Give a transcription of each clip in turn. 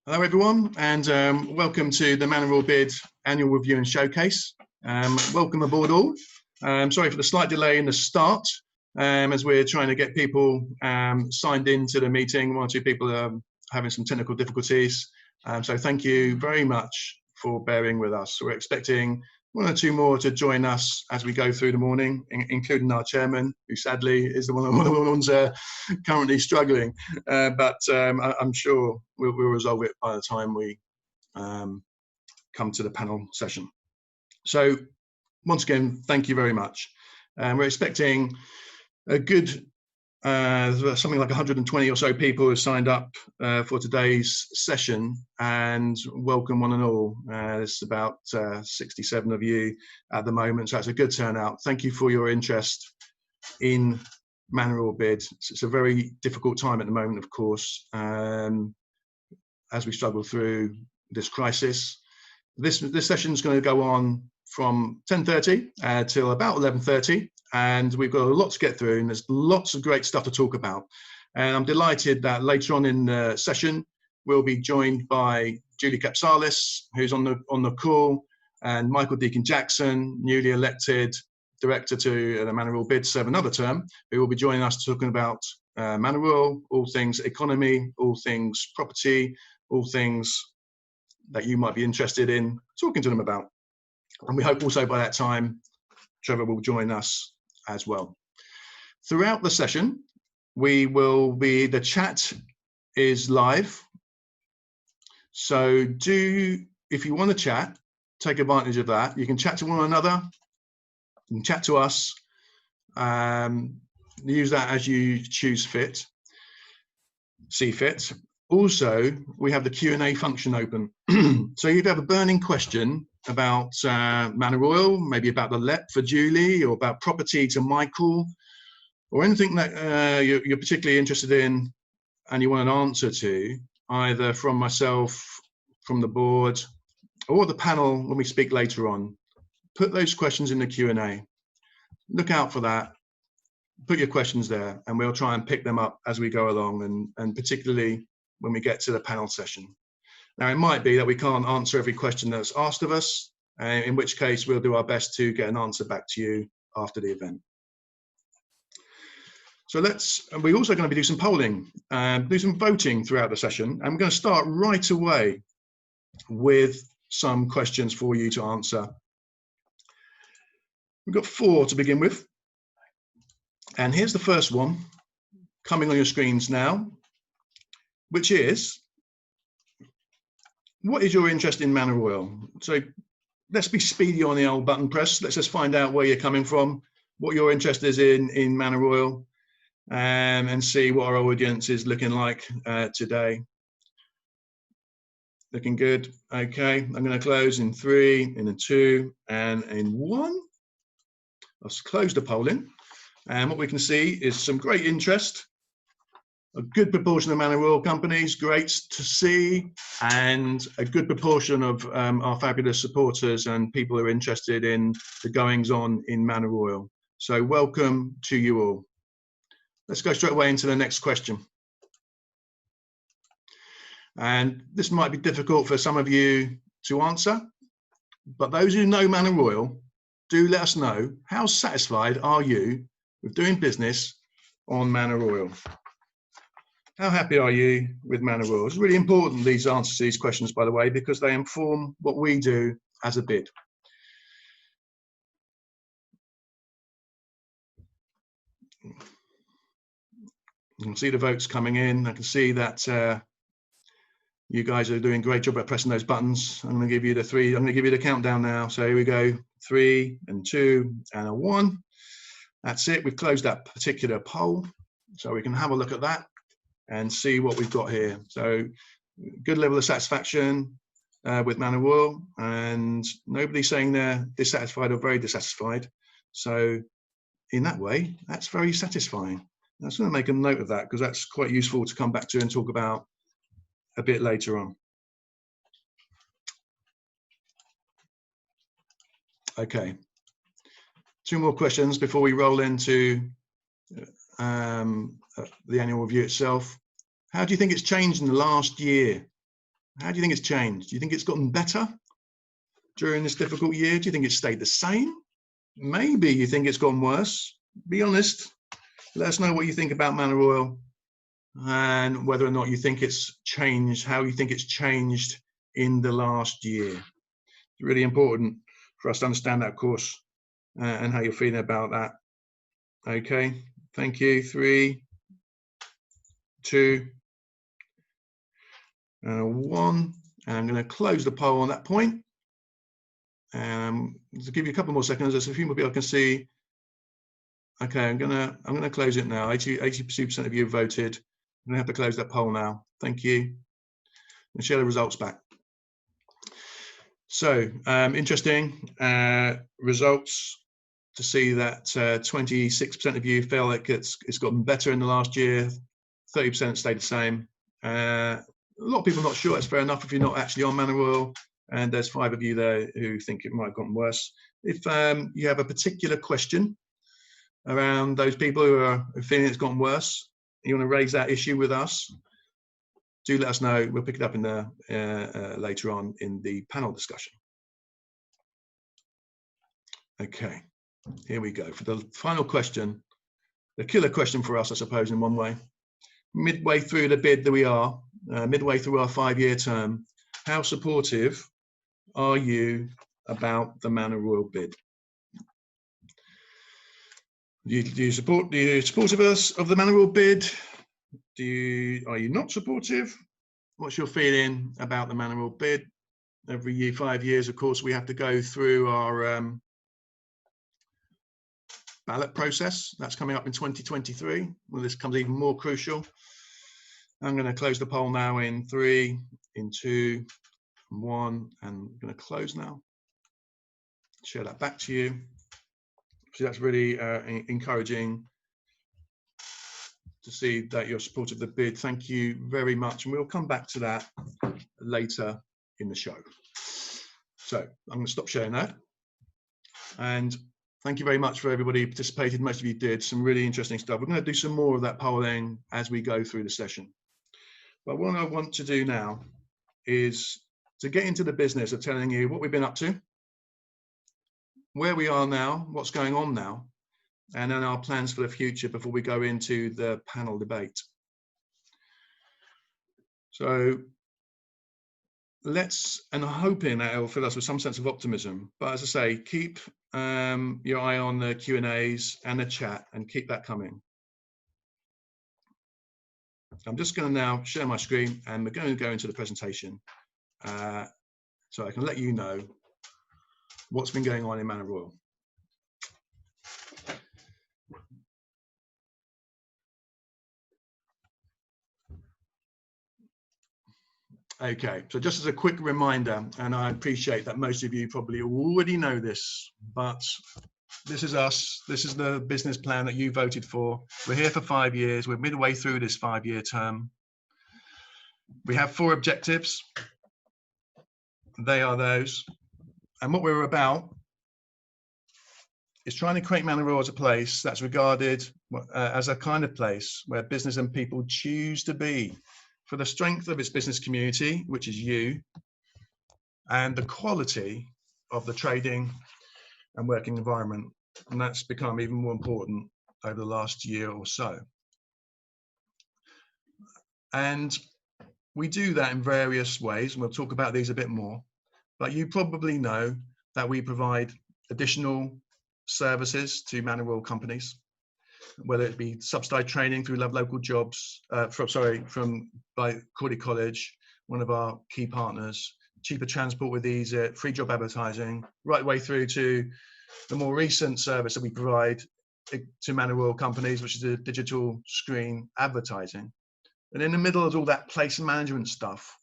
Hello everyone, and welcome to the Manor Royal Bid Annual Review and Showcase. Welcome aboard all. Sorry for the slight delay in the start, as we're trying to get people signed into the meeting. One or two people are having some technical difficulties, so thank you very much for bearing with us. We're expecting one or two more to join us as we go through the morning, including our chairman, who sadly is one of the ones currently struggling. But I'm sure we'll resolve it by the time we come to the panel session. So once again, thank you very much. We're expecting a good something like 120 or so people have signed up for today's session, and welcome one and all. There's about 67 of you at the moment, so that's a good turnout. Thank you for your interest in Manor Royal Bid. It's a very difficult time at the moment, of course, as we struggle through this crisis. This session is going to go on from 10:30 till about 11:30. And we've got a lot to get through, and there's lots of great stuff to talk about. And I'm delighted that later on in the session, we'll be joined by Julie Capsalis, who's on the call, and Michael Deacon-Jackson, newly elected director to the Manor Royal Bid, serve another term, who will be joining us talking about Manor Royal, all things economy, all things property, all things that you might be interested in talking to them about. And we hope also by that time, Trevor will join us as well. Throughout the session, the chat is live. So if you want to chat, take advantage of that. You can chat to one another, you can chat to us, use that as you see fit. Also, we have the Q&A function open. So if you have a burning question about Manor Royal, maybe about the let for Julie, or about property to Michael, or anything that you're particularly interested in and you want an answer to, either from myself, from the board, or the panel when we speak later on, put those questions in the Q&A. Look out for that. Put your questions there, and we'll try and pick them up as we go along, and particularly when we get to the panel session. Now, it might be that we can't answer every question that's asked of us, in which case we'll do our best to get an answer back to you after the event. So we're also going to be doing some polling, do some voting throughout the session, and we're going to start right away with some questions for you to answer. We've got 4 to begin with, and here's the first one coming on your screens now, which is, what is your interest in Manor Royal? So let's be speedy on the old button press. Let's just find out where you're coming from, what your interest is in Manor Royal, and see what our audience is looking like today. Looking good. Okay, I'm going to close in 3, in 2, and in 1. Let's close the polling. And what we can see is some great interest. A good proportion of Manor Royal companies, great to see, and a good proportion of our fabulous supporters and people who are interested in the goings on in Manor Royal. So welcome to you all. Let's go straight away into the next question. And this might be difficult for some of you to answer, but those who know Manor Royal, do let us know, how satisfied are you with doing business on Manor Royal? How happy are you with Manor Royal? It's really important, these answers to these questions, by the way, because they inform what we do as a bid. You can see the votes coming in. I can see that you guys are doing a great job at pressing those buttons. I'm going to give you the 3. I'm going to give you the countdown now. So here we go. 3 and 2 and a 1. That's it. We've closed that particular poll, so we can have a look at that and see what we've got here. So good level of satisfaction with Manor Royal, and nobody saying they're dissatisfied or very dissatisfied. So in that way, that's very satisfying. I'm just going to make a note of that, because that's quite useful to come back to and talk about a bit later on. Okay, 2 more questions before we roll into the annual review itself. How do you think it's changed in the last year? How do you think it's changed? Do you think it's gotten better during this difficult year? Do you think it's stayed the same? Maybe you think it's gone worse. Be honest. Let us know what you think about Manor Royal and whether or not you think it's changed, how you think it's changed in the last year. It's really important for us to understand that, of course, and how you're feeling about that. Okay, thank you. 3, 2, 1. And I'm going to close the poll on that point. To give you a couple more seconds, there's a few more people I can see. Okay, I'm gonna close it now. 82% of you have voted. I'm gonna have to close that poll now. Thank you. And share the results back. So interesting results to see that 26% of you feel like it's gotten better in the last year. 30% stayed the same. A lot of people not sure. That's fair enough if you're not actually on Manor Royal. And there's 5 of you there who think it might have gotten worse. If you have a particular question around those people who are feeling it's gotten worse, you want to raise that issue with us, do let us know. We'll pick it up in the later on in the panel discussion. Okay, here we go for the final question, the killer question for us, I suppose, in one way. Midway through the bid that we are, midway through our 5-year term, how supportive are you about the Manor Royal bid? Are you supportive of the Manor Royal bid? Are you not supportive? What's your feeling about the Manor Royal bid? Every year, 5 years, of course, we have to go through our ballot process. That's coming up in 2023. Well, this becomes even more crucial. I'm going to close the poll now in 3, in 2, 1, and I'm going to close now. Share that back to you. So that's really encouraging to see that you're supportive of the bid. Thank you very much. And we'll come back to that later in the show. So I'm going to stop sharing that. And thank you very much for everybody who participated. Most of you did some really interesting stuff. We're going to do some more of that polling as we go through the session. But what I want to do now is to get into the business of telling you what we've been up to, where we are now, what's going on now, and then our plans for the future before we go into the panel debate. So and I'm hoping that it will fill us with some sense of optimism. But as I say, keep your eye on the Q&As and the chat and keep that coming. I'm just going to now share my screen and we're going to go into the presentation so I can let you know what's been going on in Manor Royal. Okay, so just as a quick reminder, and I appreciate that most of you probably already know this, but this is us. This is the business plan that you voted for. We're here for 5 years. We're midway through this 5-year term. We have 4 objectives. They are those. And what we're about is trying to create Manor Royal as a place that's regarded as a kind of place where business and people choose to be for the strength of its business community, which is you, and the quality of the trading and working environment. And that's become even more important over the last year or so. And we do that in various ways, and we'll talk about these a bit more. But you probably know that we provide additional services to Manor Royal companies, whether it be subsidised training through Love Local Jobs, by Crawley College, one of our key partners, cheaper transport with EasyIt, free job advertising, right way through to the more recent service that we provide to Manor Royal companies, which is the digital screen advertising. And in the middle of all that place management stuff,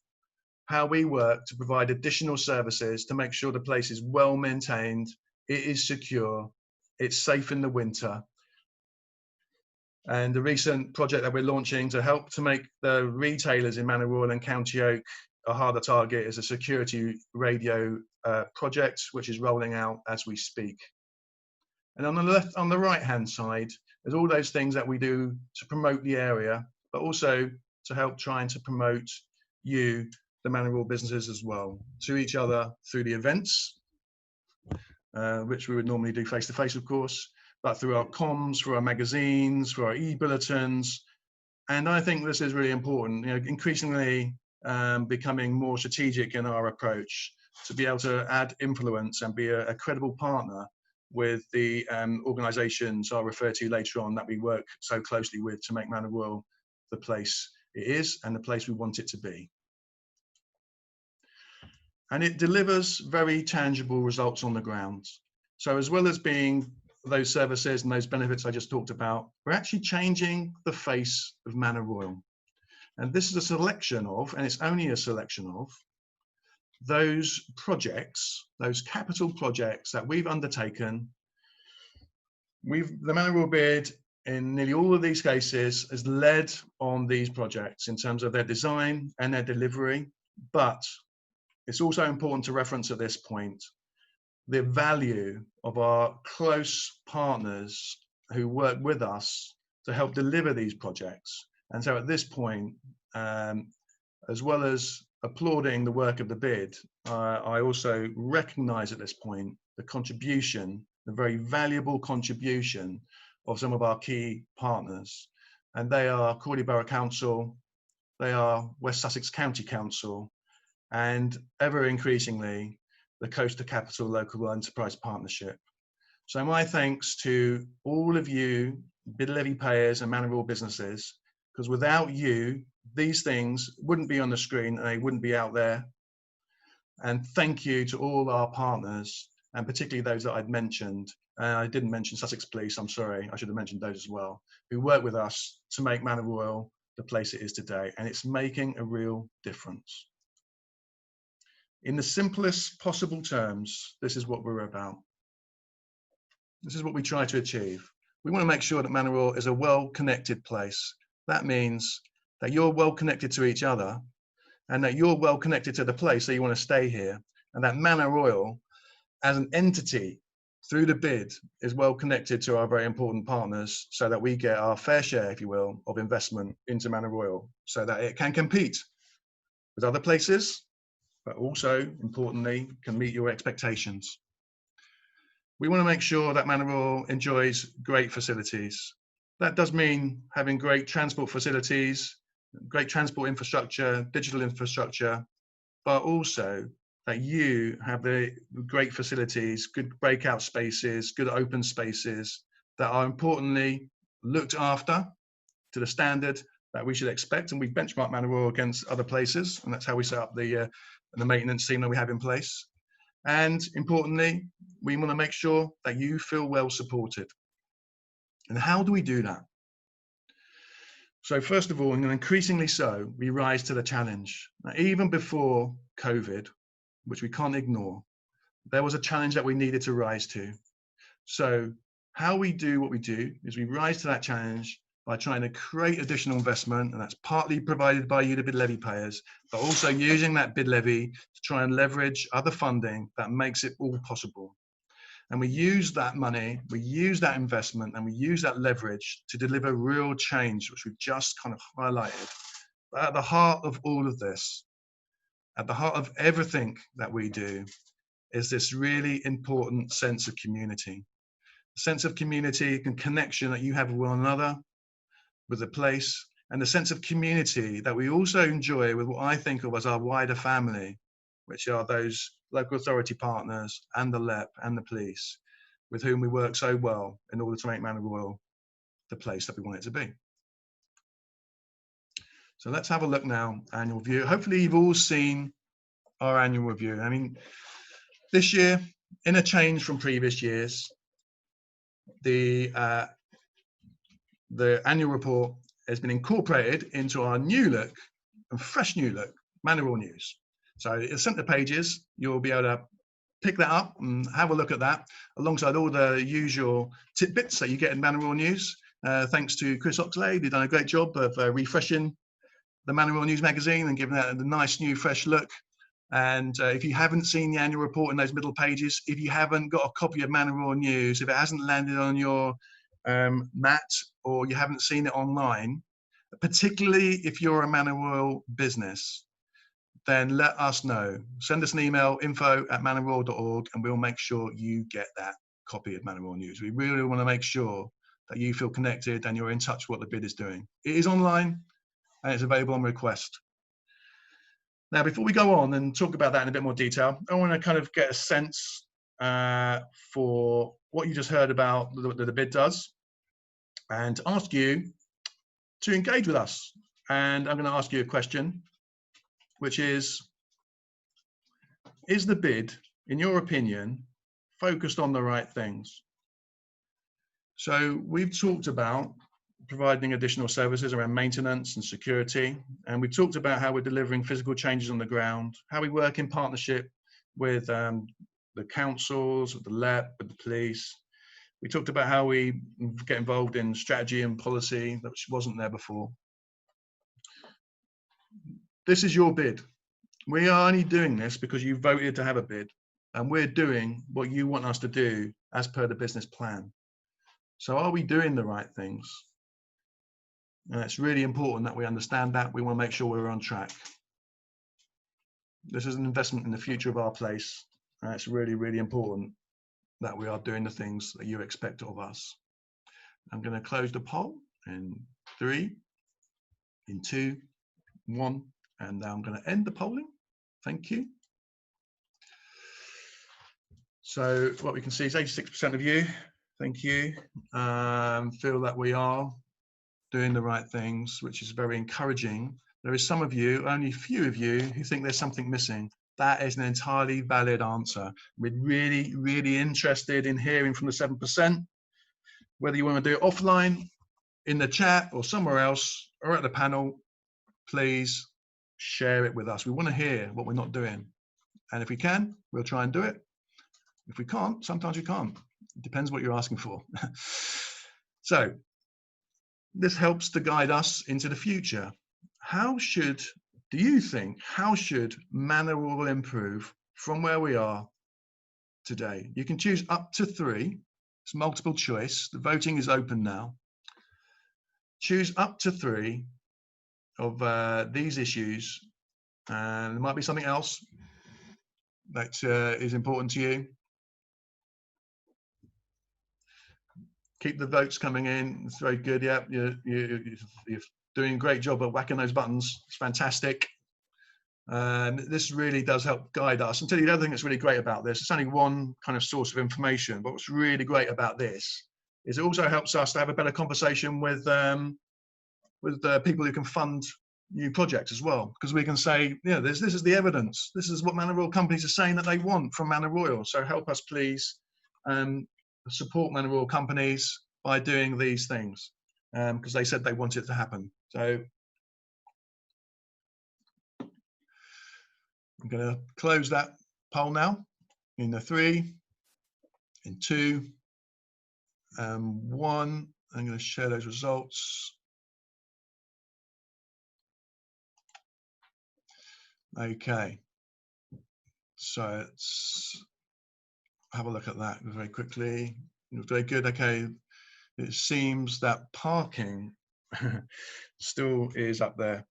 how we work to provide additional services to make sure the place is well maintained, it is secure, it's safe in the winter. And the recent project that we're launching to help to make the retailers in Manor Royal and County Oak a harder target is a security radio project, which is rolling out as we speak. And on the right-hand side, there's all those things that we do to promote the area, but also to help trying to promote you the Manor Royal businesses as well, to each other through the events, which we would normally do face to face, of course, but through our comms, through our magazines, through our e-bulletins. And I think this is really important, increasingly becoming more strategic in our approach to be able to add influence and be a credible partner with the organisations I'll refer to later on that we work so closely with to make Manor Royal the place it is and the place we want it to be. And it delivers very tangible results on the ground. So as well as being those services and those benefits I just talked about, we're actually changing the face of Manor Royal. And this is a selection of, and it's only a selection of, those projects, those capital projects that we've undertaken. The Manor Royal Bid, in nearly all of these cases, has led on these projects in terms of their design and their delivery. But it's also important to reference at this point the value of our close partners who work with us to help deliver these projects. And so at this point, as well as applauding the work of the bid, I also recognise at this point the contribution, the very valuable contribution of some of our key partners. And they are Crawley Borough Council, they are West Sussex County Council, and ever increasingly, the Coast Capital Local Enterprise Partnership. So my thanks to all of you, bid levy payers and Manor Royal businesses, because without you, these things wouldn't be on the screen and they wouldn't be out there. And thank you to all our partners, and particularly those that I'd mentioned. I didn't mention Sussex Police, I'm sorry, I should have mentioned those as well, who work with us to make Manor Royal the place it is today, and it's making a real difference. In the simplest possible terms, this is what we're about. This is what we try to achieve. We want to make sure that Manor Royal is a well-connected place. That means that you're well connected to each other and that you're well connected to the place that you want to stay here, and that Manor Royal as an entity through the bid is well connected to our very important partners so that we get our fair share, if you will, of investment into Manor Royal so that it can compete with other places, but also, importantly, can meet your expectations. We want to make sure that Manor Royal enjoys great facilities. That does mean having great transport facilities, great transport infrastructure, digital infrastructure, but also that you have the great facilities, good breakout spaces, good open spaces that are importantly looked after to the standard that we should expect. And we benchmark Manor Royal against other places, and that's how we set up the maintenance team that we have in place. And importantly, we want to make sure that you feel well supported. And how do we do that? So first of all, and increasingly so, we rise to the challenge. Now, even before COVID, which we can't ignore, there was a challenge that we needed to rise to. So how we do what we do is we rise to that challenge by trying to create additional investment, and that's partly provided by you, the bid levy payers, but also using that bid levy to try and leverage other funding that makes it all possible. And we use that money, we use that investment, and we use that leverage to deliver real change, which we've just kind of highlighted. But at the heart of all of this, at the heart of everything that we do, is this really important sense of community. A sense of community and connection that you have with one another, with the place, and the sense of community that we also enjoy with what I think of as our wider family, which are those local authority partners and the LEP and the police, with whom we work so well in order to make Manor Royal the place that we want it to be. So let's have a look now, annual review. Hopefully you've all seen our annual review. I mean, this year, in a change from previous years, the annual report has been incorporated into our new look and fresh new look, Manor Royal News. So it's centre pages. You'll be able to pick that up and have a look at that alongside all the usual tidbits that you get in Manor Royal News. Thanks to Chris Oxlade, who's done a great job of refreshing the Manor Royal News magazine and giving that a nice new fresh look. And if you haven't seen the annual report in those middle pages, if you haven't got a copy of Manor Royal News, if it hasn't landed on your mat or you haven't seen it online, particularly if you're a Manor Royal business, then let us know. Send us an email, info@manorroyal.org, and we'll make sure you get that copy of Manor Royal News. We really want to make sure that you feel connected and you're in touch with what the bid is doing. It is online and it's available on request. Now, before we go on and talk about that in a bit more detail, I want to kind of get a sense for what you just heard about what the bid does, and ask you to engage with us. And I'm going to ask you a question, which is the bid, in your opinion, focused on the right things? So we've talked about providing additional services around maintenance and security, and we talked about how we're delivering physical changes on the ground, how we work in partnership with the councils, with the LEP, with the police. We talked about how we get involved in strategy and policy, which wasn't there before. This is your bid. We are only doing this because you voted to have a bid, and we're doing what you want us to do as per the business plan. So are we doing the right things? And it's really important that we understand that. We want to make sure we're on track. This is an investment in the future of our place. And it's really, really important that we are doing the things that you expect of us. I'm going to close the poll in 3, in 2, 1, and now I'm going to end the polling. Thank you. So what we can see is 86% of you, thank you, feel that we are doing the right things, which is very encouraging. There is some of you, only a few of you, who think there's something missing. That is an entirely valid answer. We're really, really interested in hearing from the 7%, whether you want to do it offline, in the chat, or somewhere else, or at the panel. Please share it with us. We want to hear what we're not doing. And if we can, we'll try and do it. If we can't, sometimes we can't. It depends what you're asking for. So this helps to guide us into the future. How should Manor Royal improve from where we are today? You can choose up to 3. It's multiple choice. The voting is open now. Choose up to 3 of these issues, and there might be something else that is important to you. Keep the votes coming in. It's very good. Yeah, you're doing a great job at whacking those buttons. It's fantastic. This really does help guide us. And tell you the other thing that's really great about this, it's only one kind of source of information, but what's really great about this is it also helps us to have a better conversation with people who can fund new projects as well, because we can say, yeah, this is the evidence. This is what Manor Royal companies are saying that they want from Manor Royal. So help us, please, support Manor Royal companies by doing these things, because they said they want it to happen. So I'm going to close that poll now in the 3, in 2, 1. I'm going to share those results. Okay, so let's have a look at that very quickly. Very good. Okay, it seems that parking still is up there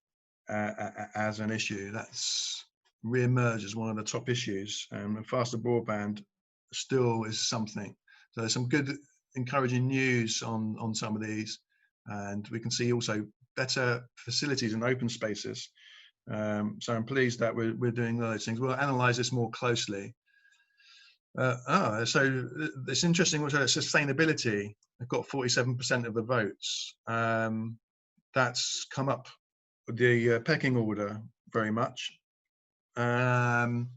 as an issue. That's re-emerged as one of the top issues, and faster broadband still is something. So there's some good encouraging news on some of these, and we can see also better facilities and open spaces. So I'm pleased that we're doing those things. We'll analyze this more closely. So it's interesting also that sustainability have got 47% of the votes. That's come up the pecking order very much. And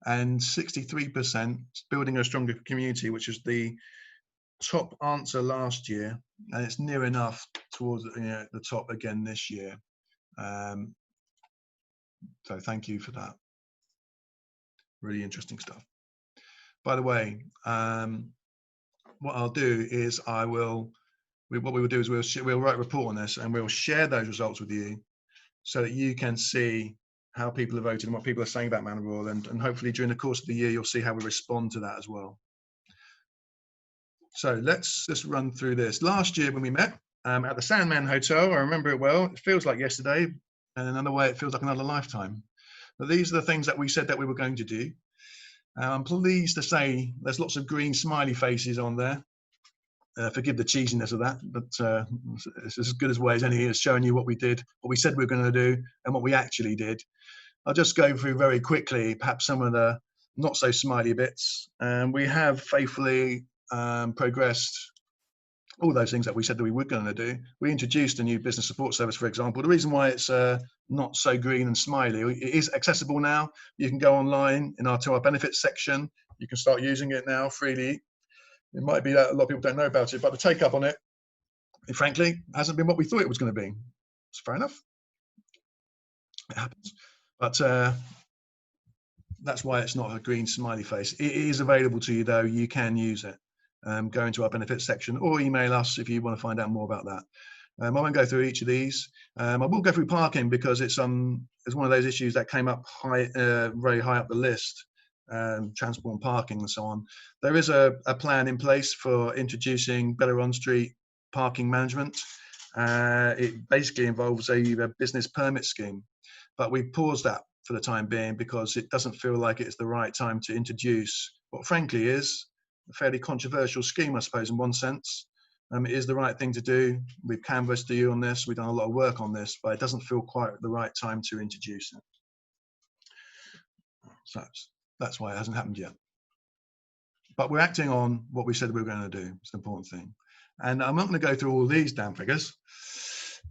63% building a stronger community, which is the top answer last year, and it's near enough towards the top again this year. So thank you for that. Really interesting stuff. By the way, what I'll do is what we will do is we'll write a report on this, and we'll share those results with you so that you can see how people have voted and what people are saying about Manor Royal, and hopefully during the course of the year you'll see how we respond to that as well. So let's just run through this. Last year when we met at the Sandman Hotel, I remember it well. It feels like yesterday, and another way it feels like another lifetime. But these are the things that we said that we were going to do. I'm pleased to say there's lots of green smiley faces on there. Forgive the cheesiness of that, but it's as good as way as any as showing you what we did, what we said we were going to do, and what we actually did. I'll just go through very quickly, perhaps some of the not so smiley bits. We have faithfully progressed all those things that we said that we were going to do. We introduced a new business support service, for example. The reason why it's not so green and smiley, it is accessible now. You can go online to our benefits section. You can start using it now freely. It might be that a lot of people don't know about it, but the take up on it, frankly, hasn't been what we thought it was going to be. It's fair enough. It happens. But that's why it's not a green smiley face. It is available to you, though. You can use it. Go into our benefits section or email us if you want to find out more about that. I won't go through each of these. I will go through parking because it's one of those issues that came up very high up the list. Transport and parking and so on. There is a plan in place for introducing better on-street parking management. It basically involves a business permit scheme, but we paused that for the time being because it doesn't feel like it's the right time to introduce what frankly is a fairly controversial scheme, I suppose, in one sense. It is the right thing to do. We've canvassed you on this. We've done a lot of work on this, but it doesn't feel quite the right time to introduce it. So that's why it hasn't happened yet. But we're acting on what we said we were going to do. It's the important thing. And I'm not going to go through all these damn figures.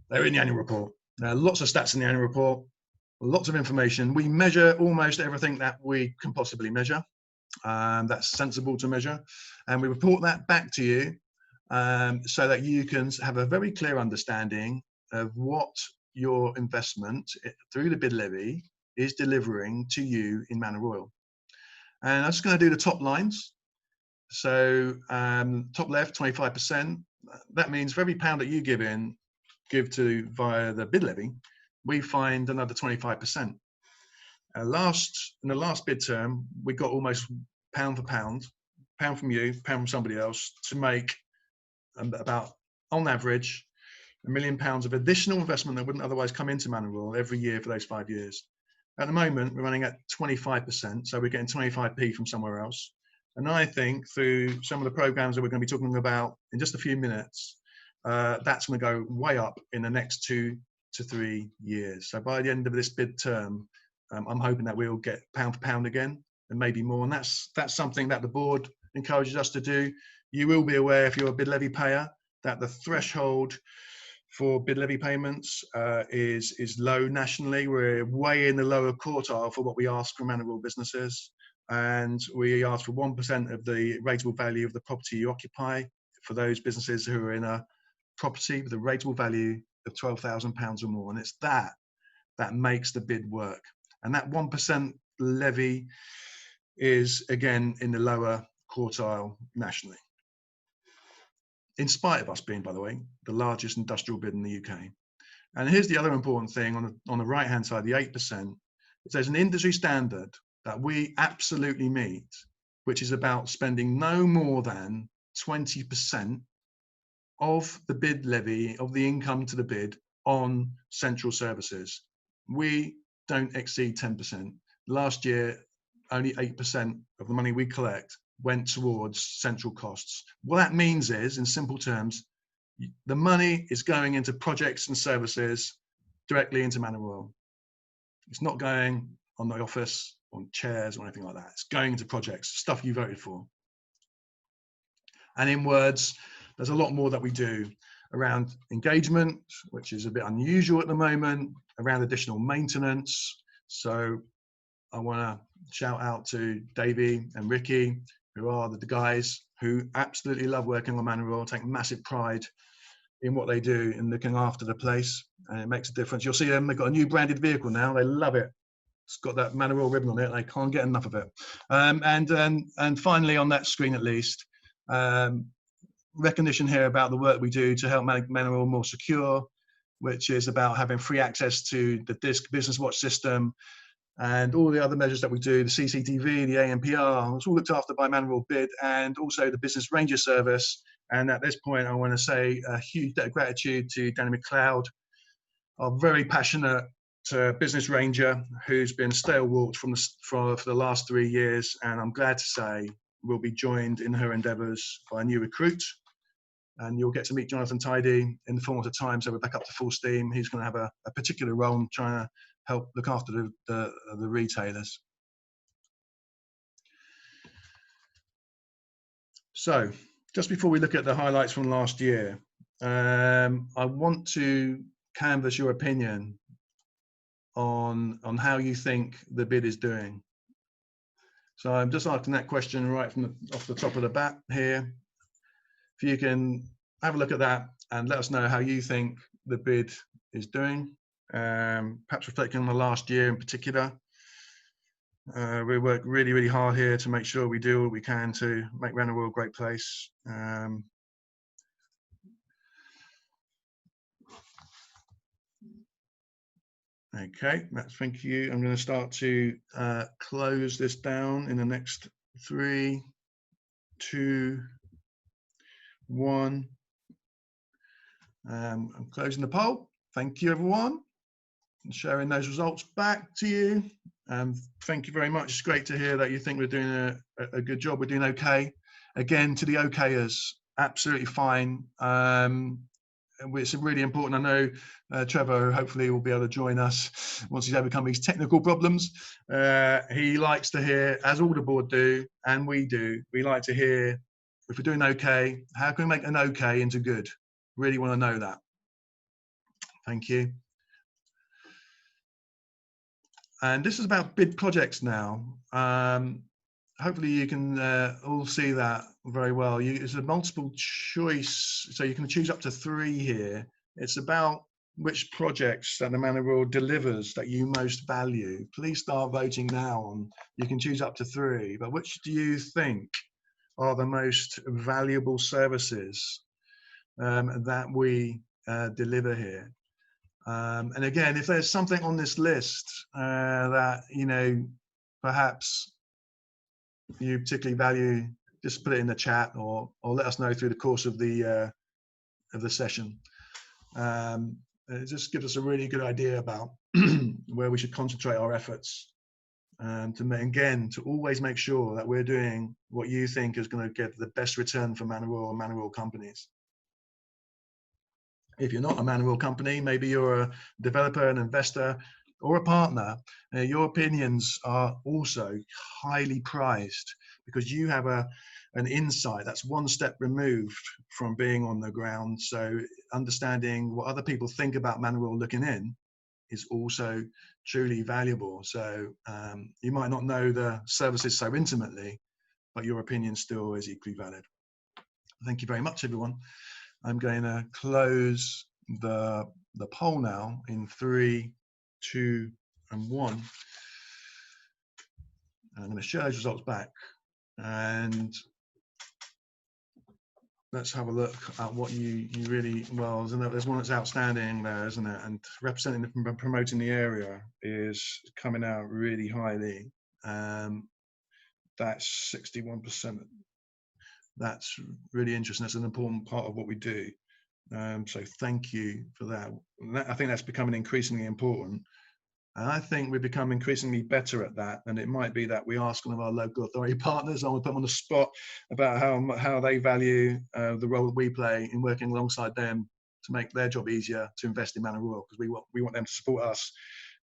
They're in the annual report. There are lots of stats in the annual report, lots of information. We measure almost everything that we can possibly measure. That's sensible to measure. And we report that back to you so that you can have a very clear understanding of what your investment through the bid levy is delivering to you in Manor Royal. And I'm just going to do the top lines. So top left, 25%. That means for every pound that you give to via the bid levy, we find another 25%. In the last bid term, we got almost pound for pound from you, pound from somebody else, to make about, on average, £1 million of additional investment that wouldn't otherwise come into Manor Royal every year for those 5 years. At the moment, we're running at 25%, so we're getting 25p from somewhere else. And I think through some of the programs that we're going to be talking about in just a few minutes, that's going to go way up in the next 2 to 3 years. So by the end of this bid term, I'm hoping that we'll get pound for pound again and maybe more. And that's something that the board encourages us to do. You will be aware, if you're a bid levy payer, that the threshold for bid levy payments is low nationally. We're way in the lower quartile for what we ask from Manor Royal businesses. And we ask for 1% of the rateable value of the property you occupy for those businesses who are in a property with a rateable value of £12,000 or more. And it's that makes the bid work. And that 1% levy is, again, in the lower quartile nationally. In spite of us being, by the way, the largest industrial bid in the UK. And here's the other important thing on the right-hand side, the 8%. There's an industry standard that we absolutely meet, which is about spending no more than 20% of the bid levy, of the income to the bid, on central services. We don't exceed 10%. Last year, only 8% of the money we collect went towards central costs. What that means is, in simple terms, the money is going into projects and services directly into Manor Royal. It's not going on the office, on chairs or anything like that. It's going into projects, stuff you voted for. And in words, there's a lot more that we do around engagement, which is a bit unusual at the moment, around additional maintenance. So I want to shout out to Davey and Ricky, who are the guys who absolutely love working on Manor Royal, take massive pride in what they do and looking after the place, and it makes a difference. You'll see them, they've got a new branded vehicle now, they love it. It's got that Manor Royal ribbon on it, they can't get enough of it. And finally, on that screen at least, recognition here about the work we do to help make Manor Royal more secure, which is about having free access to the DISC Business Watch system and all the other measures that we do, the CCTV, the ANPR. It's all looked after by Manor Royal Bid, and also the Business Ranger Service. And at this point, I want to say a huge debt of gratitude to Danny McLeod, our very passionate business ranger who's been stalwart for the last 3 years, and I'm glad to say will be joined in her endeavours by a new recruit. And you'll get to meet Jonathan Tidy in the fullness of time, so we're back up to full steam. He's going to have a particular role in trying to help look after the retailers. So, just before we look at the highlights from last year, I want to canvass your opinion on how you think the bid is doing. So I'm just asking that question right from off the top of the bat here. If you can have a look at that and let us know how you think the bid is doing, perhaps reflecting on the last year in particular. We work really, really hard here to make sure we do what we can to make Manor Royal a great place. Okay, thank you. I'm going to start to close this down in the next 3, 2, 1. I'm closing the poll. Thank you, everyone, and sharing those results back to you. Thank you very much. It's great to hear that you think we're doing a good job. We're doing okay. Again, to the okayers, absolutely fine. It's really important. I know Trevor hopefully will be able to join us once he's overcome these technical problems. He likes to hear, as all the board do, and we do, we like to hear if we're doing okay, how can we make an okay into good? Really want to know that. Thank you. And this is about bid projects now. Hopefully you can all see that very well. It's a multiple choice, so you can choose up to 3 here. It's about which projects that the Manor Royal delivers that you most value. Please start voting now. You can choose up to 3, but which do you think are the most valuable services that we deliver here? And again, if there's something on this list that, you know, perhaps you particularly value, just put it in the chat or let us know through the course of the session. It just gives us a really good idea about where we should concentrate our efforts, to always make sure that we're doing what you think is going to get the best return for Manor Royal and Manor Royal companies. If you're not a Manor Royal company, maybe you're a developer, an investor, or a partner, your opinions are also highly prized because you have an insight that's one step removed from being on the ground. So understanding what other people think about Manor Royal looking in is also truly valuable. So you might not know the services so intimately, but your opinion still is equally valid. Thank you very much, everyone. I'm going to close the poll now in 3, 2, and 1. And I'm going to share those results back, and let's have a look at what you really, well, there's one that's outstanding there, isn't it? And representing and promoting the area is coming out really highly. That's 61%. That's really interesting. That's an important part of what we do. So thank you for that. I think that's becoming increasingly important. And I think we've become increasingly better at that. And it might be that we ask one of our local authority partners, and we put them on the spot about how they value the role that we play in working alongside them to make their job easier to invest in Manor Royal, because we want them to support us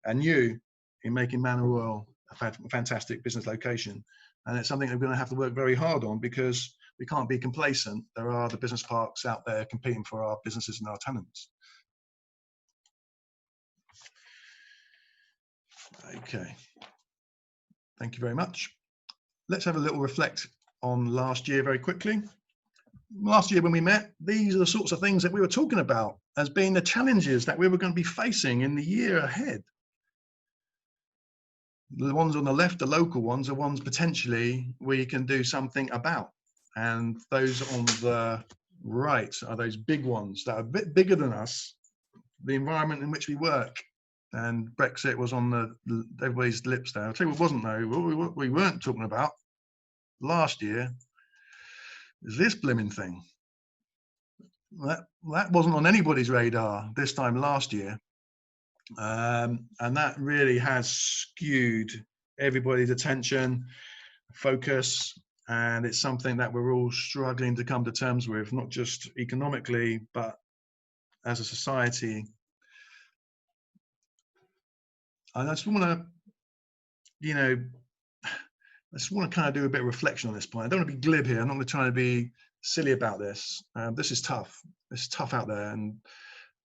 and you in making Manor Royal a fantastic business location. And it's something that we're going to have to work very hard on, because we can't be complacent. There are the business parks out there competing for our businesses and our tenants. Okay, thank you very much. Let's have a little reflect on last year very quickly. Last year when we met, these are the sorts of things that we were talking about as being the challenges that we were going to be facing in the year ahead. The ones on the left, the local ones, are ones potentially we can do something about. And those on the right are those big ones that are a bit bigger than us, the environment in which we work. And Brexit was on everybody's lips there. I'll tell you what wasn't though, what we weren't talking about last year is this blimmin' thing. That wasn't on anybody's radar this time last year. And that really has skewed everybody's attention, focus, and it's something that we're all struggling to come to terms with, not just economically, but as a society. And I just want to, you know, I just want to kind of do a bit of reflection on this point. I don't want to be glib here. I'm not going to try to be silly about this. This is tough. It's tough out there, and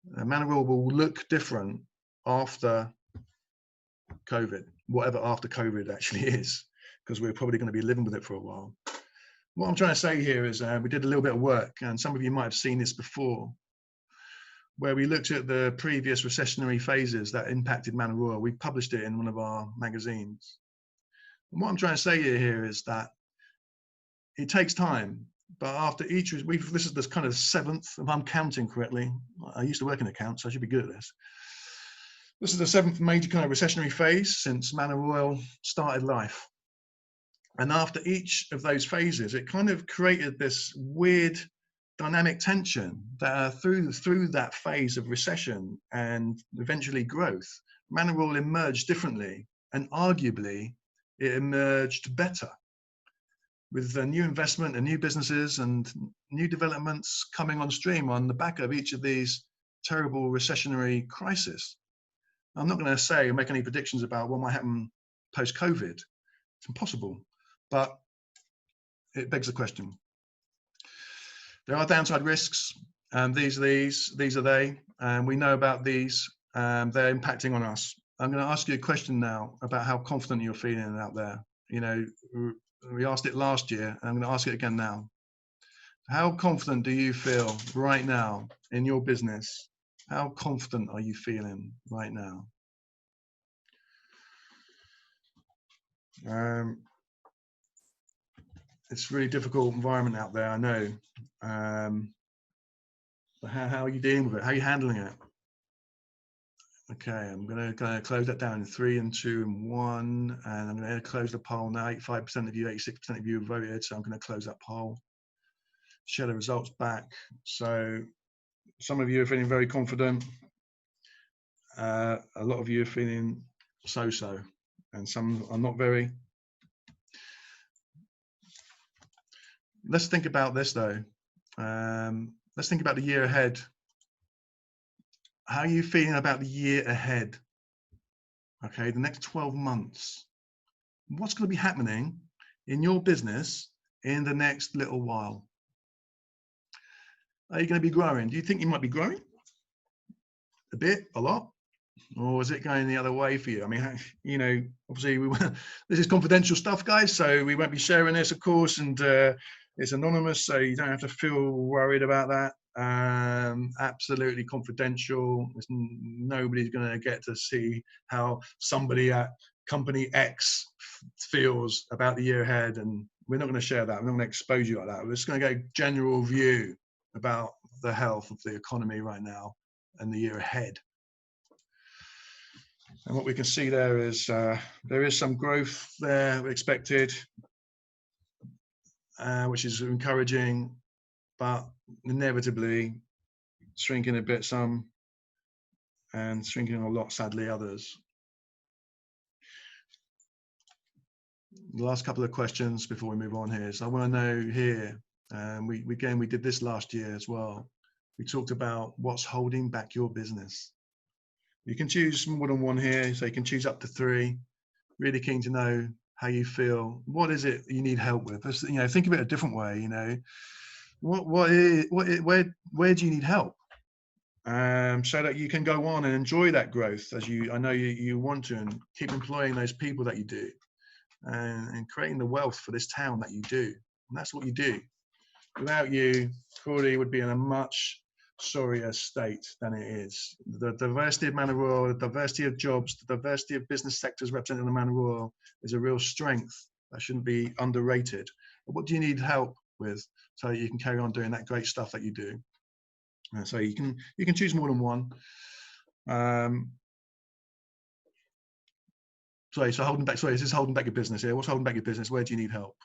Manor Royal will look different after COVID, whatever after COVID actually is, because we're probably going to be living with it for a while. What I'm trying to say here is we did a little bit of work, and some of you might have seen this before, where we looked at the previous recessionary phases that impacted Manor Royal. We published it in one of our magazines. And what I'm trying to say here is that it takes time, but after each, this is this kind of seventh, if I'm counting correctly. I used to work in accounts, so I should be good at this. This is the seventh major kind of recessionary phase since Manor Royal started life. And after each of those phases, it kind of created this weird dynamic tension that through that phase of recession and eventually growth, Manor Royal emerged differently, and arguably it emerged better, with the new investment and new businesses and new developments coming on stream on the back of each of these terrible recessionary crises. I'm not going to say or make any predictions about what might happen post-COVID. It's impossible, but it begs the question. There are downside risks, and these are they, and we know about these. They're impacting on us. I'm going to ask you a question now about how confident you're feeling out there. You know, we asked it last year, and I'm going to ask it again now. How confident do you feel right now in your business? How confident are you feeling right now? It's a really difficult environment out there, I know. But how are you dealing with it? How are you handling it? Okay, I'm going to close that down in 3 and 2 and 1, and I'm going to close the poll now. 85% of you, 86% of you voted, so I'm going to close that poll. Share the results back. So some of you are feeling very confident. A lot of you are feeling so-so, and some are not very. Let's think about this though. Let's think about the year ahead. How are you feeling about the year ahead? Okay, the next 12 months. What's going to be happening in your business in the next little while? Are you going to be growing? Do you think you might be growing? A bit, a lot? Or is it going the other way for you? I mean, you know, obviously this is confidential stuff, guys, so we won't be sharing this, of course, and it's anonymous, so you don't have to feel worried about that. Absolutely confidential. Nobody's going to get to see how somebody at company X feels about the year ahead, and we're not going to share that. We're not going to expose you like that. We're just going to get a general view about the health of the economy right now and the year ahead. And what we can see there is some growth there expected, which is encouraging, but inevitably shrinking a bit some, and shrinking a lot, sadly, others. The last couple of questions before we move on here. So I want to know here, we did this last year as well. We talked about what's holding back your business. You can choose more than one here, so you can choose up to 3. Really keen to know how you feel. What is it you need help with? You know, think of it a different way. You know, where do you need help? So that you can go on and enjoy that growth as I know you want to, and keep employing those people that you do, and creating the wealth for this town that you do. And that's what you do. Without you, Crawley would be in a much sorrier state than it is. The diversity of Manor Royal, the diversity of jobs, the diversity of business sectors represented in Manor Royal is a real strength that shouldn't be underrated. But what do you need help with so that you can carry on doing that great stuff that you do? And so you can choose more than one. Sorry, so holding back. Sorry, is this holding back your business here? What's holding back your business? Where do you need help?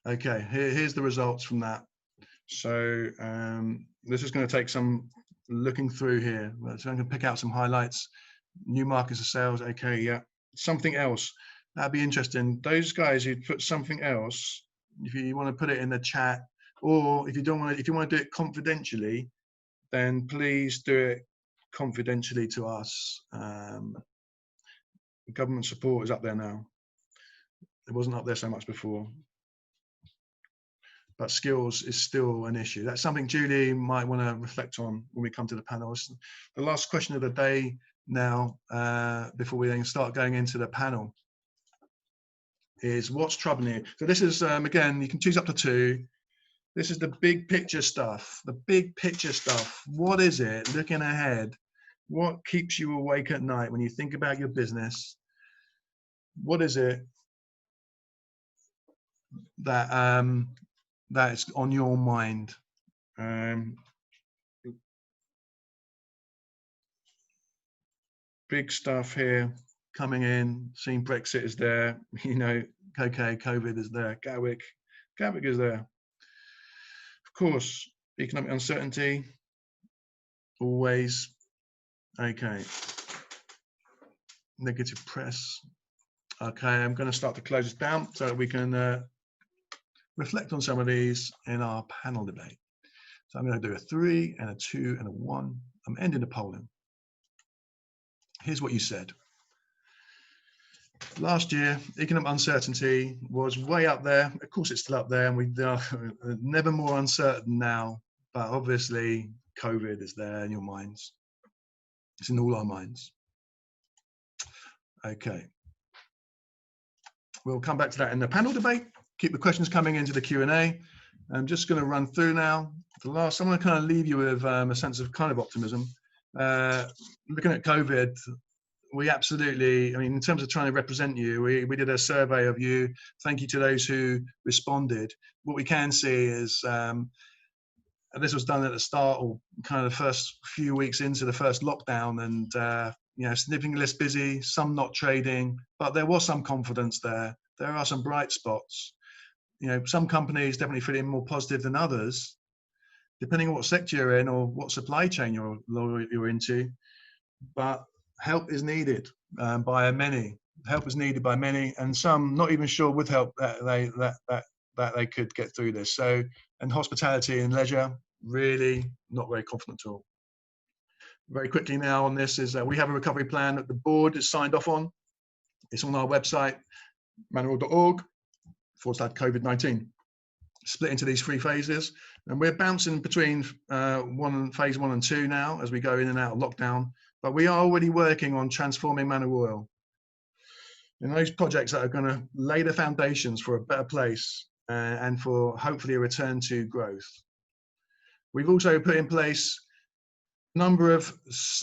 Okay, here's the results from that. So this is going to take some looking through here. So I'm going to pick out some highlights. New markets of sales. Okay, yeah. Something else. That'd be interesting. Those guys who put something else, if you want to put it in the chat, or if you don't want to, if you want to do it confidentially, then please do it confidentially to us. Government support is up there now. It wasn't up there so much before. But skills is still an issue. That's something Julie might want to reflect on when we come to the panels. The last question of the day now, before we then start going into the panel, is what's troubling you? So this is, again, you can choose up to 2. This is the big picture stuff, the big picture stuff. What is it, looking ahead? What keeps you awake at night when you think about your business? What is it that that's on your mind? Big stuff here coming in. Seeing Brexit is there. You know, okay, COVID is there. Gatwick is there. Of course, economic uncertainty. Always. Okay. Negative press. Okay, I'm going to start to close this down so that we can reflect on some of these in our panel debate. So I'm going to do a 3 and a 2 and a 1. I'm ending the polling. Here's what you said. Last year, economic uncertainty was way up there. Of course, it's still up there, and we are never more uncertain now. But obviously, COVID is there in your minds. It's in all our minds. Okay. We'll come back to that in the panel debate. Keep the questions coming into the Q&A. I'm just going to run through now. I'm going to kind of leave you with a sense of kind of optimism. Looking at COVID, we absolutely, I mean, in terms of trying to represent you, we did a survey of you. Thank you to those who responded. What we can see is, this was done at the start or kind of the first few weeks into the first lockdown, and you know, significantly less busy, some not trading, but there was some confidence there. There are some bright spots. You know, some companies definitely feeling more positive than others, depending on what sector you're in or what supply chain you're into. But help is needed by many. Help is needed by many, and some not even sure with help that they could get through this. So, and hospitality and leisure, really not very confident at all. Very quickly now on this is we have a recovery plan that the board is signed off on. It's on our website, manoroyal.org/COVID-19. Split into these 3 phases, and we're bouncing between phase 1 and 2 now as we go in and out of lockdown. But we are already working on transforming Manor Royal in those projects that are going to lay the foundations for a better place and for hopefully a return to growth. We've also put in place a number of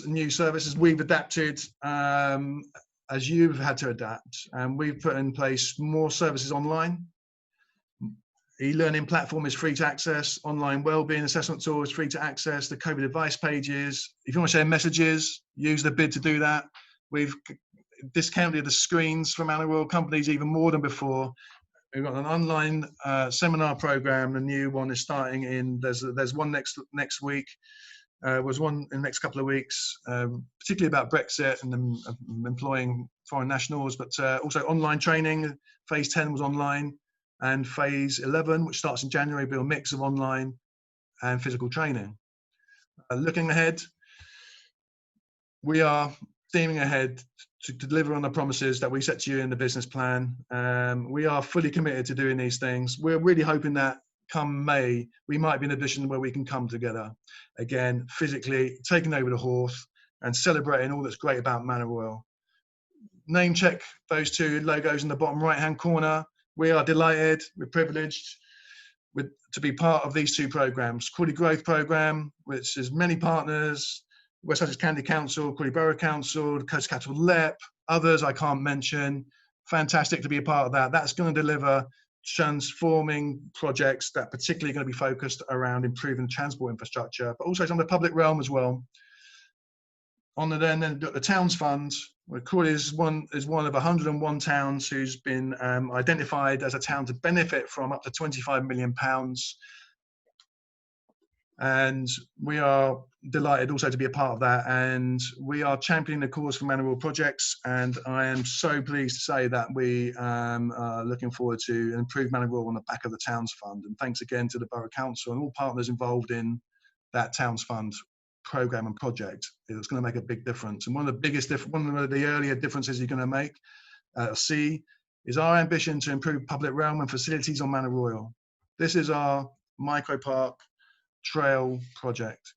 new services we've adapted as you've had to adapt, and we've put in place more services online. E-learning platform is free to access. Online wellbeing assessment tool is free to access. The COVID advice pages. If you want to share messages, use the bid to do that. We've discounted the screens for Manor Royal companies even more than before. We've got an online seminar program. The new one is starting in. There's one next week. Was one in the next couple of weeks, particularly about Brexit and employing foreign nationals, but also online training. Phase 10 was online, and phase 11, which starts in January, will be a mix of online and physical training. Looking ahead, we are steaming ahead to deliver on the promises that we set to you in the business plan. We are fully committed to doing these things. We're really hoping that come May, we might be in a position where we can come together again, physically, taking over the Horse and celebrating all that's great about Manor Royal. Name check those 2 logos in the bottom right-hand corner. We are delighted, we're privileged to be part of these 2 programs. Crawley Growth Programme, which has many partners, West Sussex County Council, Crawley Borough Council, Coast Capital LEP, others I can't mention. Fantastic to be a part of that. That's going to deliver transforming projects that particularly going to be focused around improving transport infrastructure, but also some of the public realm as well. On the then the Towns Fund, Crawley is one of 101 towns who's been identified as a town to benefit from up to £25 million. And we are delighted also to be a part of that. And we are championing the cause for Manor Royal projects. And I am so pleased to say that we are looking forward to improve Manor Royal on the back of the Towns Fund. And thanks again to the Borough Council and all partners involved in that Towns Fund program and project. It's going to make a big difference. And one of the earlier differences you're going to make, see, is our ambition to improve public realm and facilities on Manor Royal. This is our micro park trail project,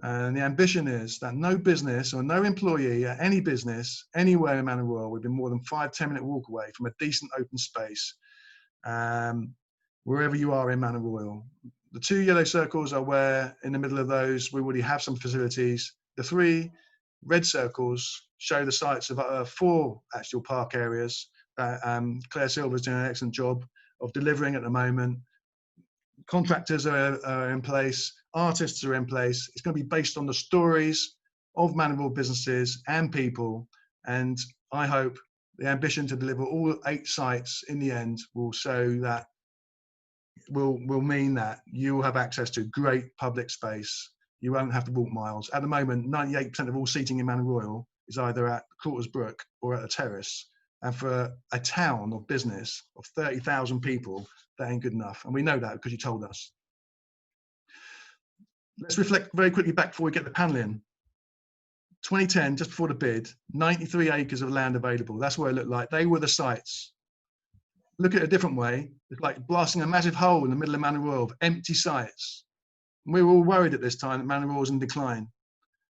and the ambition is that no business or no employee at any business anywhere in Manor Royal would be more than 5-10 minute walk away from a decent open space, wherever you are in Manor Royal. The 2 yellow circles are where in the middle of those we already have some facilities. The 3 red circles show the sites of 4 actual park areas that Claire Silver's doing an excellent job of delivering at the moment. Contractors are in place, artists are in place. It's going to be based on the stories of Manor Royal businesses and people. And I hope the ambition to deliver all 8 sites in the end will show that, will mean that you will have access to great public space. You won't have to walk miles. At the moment, 98% of all seating in Manor Royal is either at Courters Brook or at a terrace. And for a town or business of 30,000 people, that ain't good enough. And we know that because you told us. Let's reflect very quickly back before we get the panel in. 2010, just before the bid, 93 acres of land available. That's what it looked like. They were the sites. Look at it a different way. It's like blasting a massive hole in the middle of Manor Royal of empty sites. And we were all worried at this time that Manor Royal was in decline.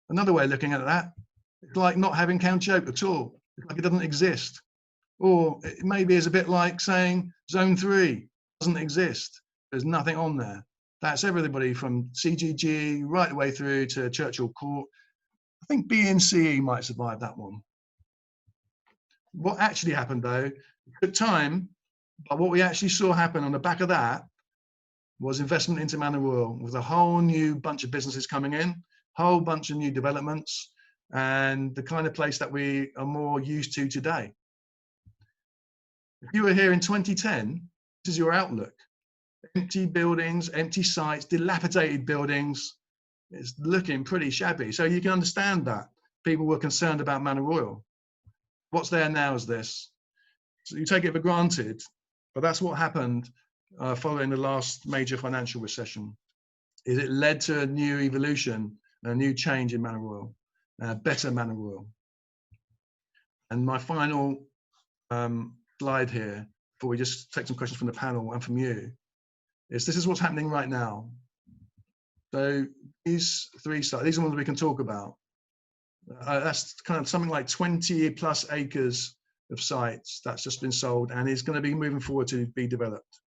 Another way of looking at that, it's like not having County Oak at all. It's like it doesn't exist. Or it maybe is a bit like saying Zone 3 doesn't exist. There's nothing on there. That's everybody from CGG right the way through to Churchill Court. I think B and CE might survive that one. What actually happened though, it took time, but what we actually saw happen on the back of that was investment into Manor Royal with a whole new bunch of businesses coming in, whole bunch of new developments, and the kind of place that we are more used to today. If you were here in 2010, this is your outlook. Empty buildings, empty sites, dilapidated buildings. It's looking pretty shabby. So you can understand that people were concerned about Manor Royal. What's there now is this. So you take it for granted, but that's what happened following the last major financial recession. Is it led to a new evolution, a new change in Manor Royal, better Manor Royal. And my final slide here, before we just take some questions from the panel and from you, is this is what's happening right now. So these 3 sites, these are the ones we can talk about. That's kind of something like 20 plus acres of sites that's just been sold and is going to be moving forward to be developed.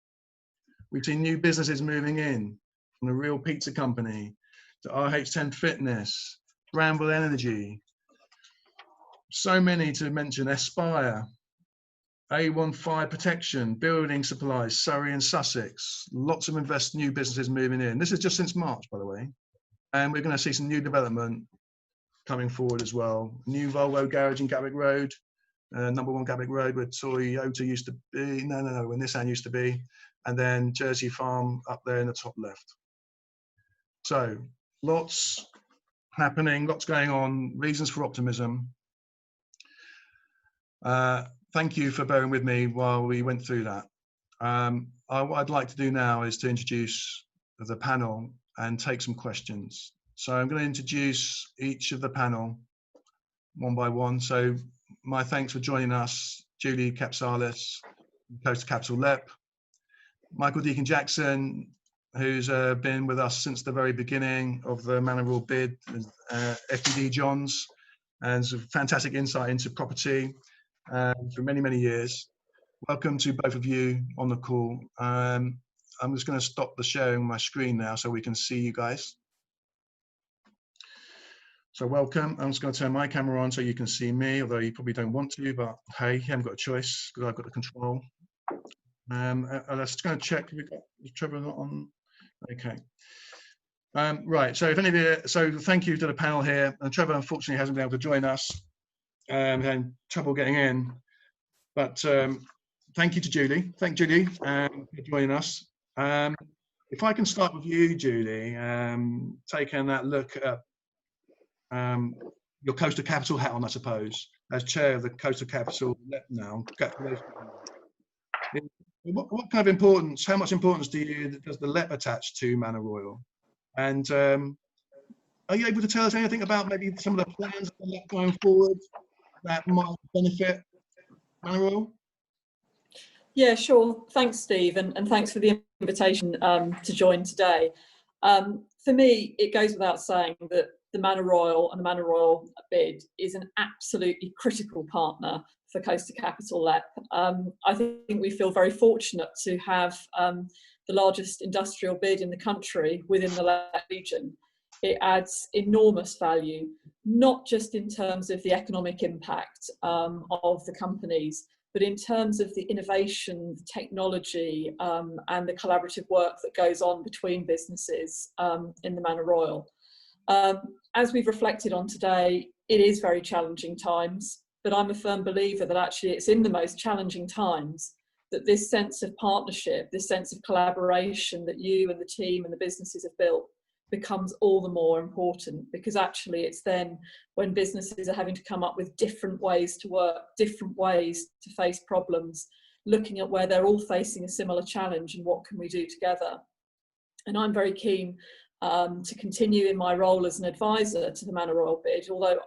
We've seen new businesses moving in, from the Real Pizza Company to RH10 Fitness, Bramble Energy, so many to mention, Aspire, A1 Fire Protection, Building Supplies, Surrey and Sussex, lots of new businesses moving in. This is just since March, by the way. And we're going to see some new development coming forward as well. New Volvo garage in Gatwick Road, number 1 Gatwick Road where Toyota used to be, where Nissan used to be, and then Jersey Farm up there in the top left. So lots happening, lots going on, reasons for optimism. Thank you for bearing with me while we went through that. What I'd like to do now is to introduce the panel and take some questions. So I'm going to introduce each of the panel one by one. So my thanks for joining us, Julie Capsalis, Coast Capital LEP, Michael Deacon-Jackson, who's been with us since the very beginning of the Manor Royal bid, FTD Johns, and some fantastic insight into property for many, many years. Welcome to both of you on the call. I'm just going to stop the sharing my screen now so we can see you guys. So welcome. I'm just going to turn my camera on so you can see me, although you probably don't want to, but hey, you haven't got a choice because I've got the control. Let's just going to check. We've got Trevor not on. Okay. Right. So if any of you, so thank you to the panel here. And Trevor unfortunately hasn't been able to join us. had trouble getting in. But thank you to Julie. Thank Julie for joining us. If I can start with you, Julie, taking that look at your Coastal Capital hat on, I suppose, as chair of the Coastal Capital now. What kind of importance, how much importance does the LEP attach to Manor Royal? And are you able to tell us anything about maybe some of the plans of the LEP going forward that might benefit Manor Royal? Yeah, sure. Thanks, Steve, and thanks for the invitation to join today. For me, it goes without saying that the Manor Royal and the Manor Royal bid is an absolutely critical partner for Coastal Capital LEP. I think we feel very fortunate to have the largest industrial bid in the country within the LEP region. It adds enormous value, not just in terms of the economic impact of the companies, but in terms of the innovation, the technology, and the collaborative work that goes on between businesses in the Manor Royal. As we've reflected on today, it is very challenging times, but I'm a firm believer that actually it's in the most challenging times that this sense of partnership, this sense of collaboration that you and the team and the businesses have built becomes all the more important, because actually it's then when businesses are having to come up with different ways to work, different ways to face problems, looking at where they're all facing a similar challenge and what can we do together. And I'm very keen to continue in my role as an advisor to the Manor Royal bid, although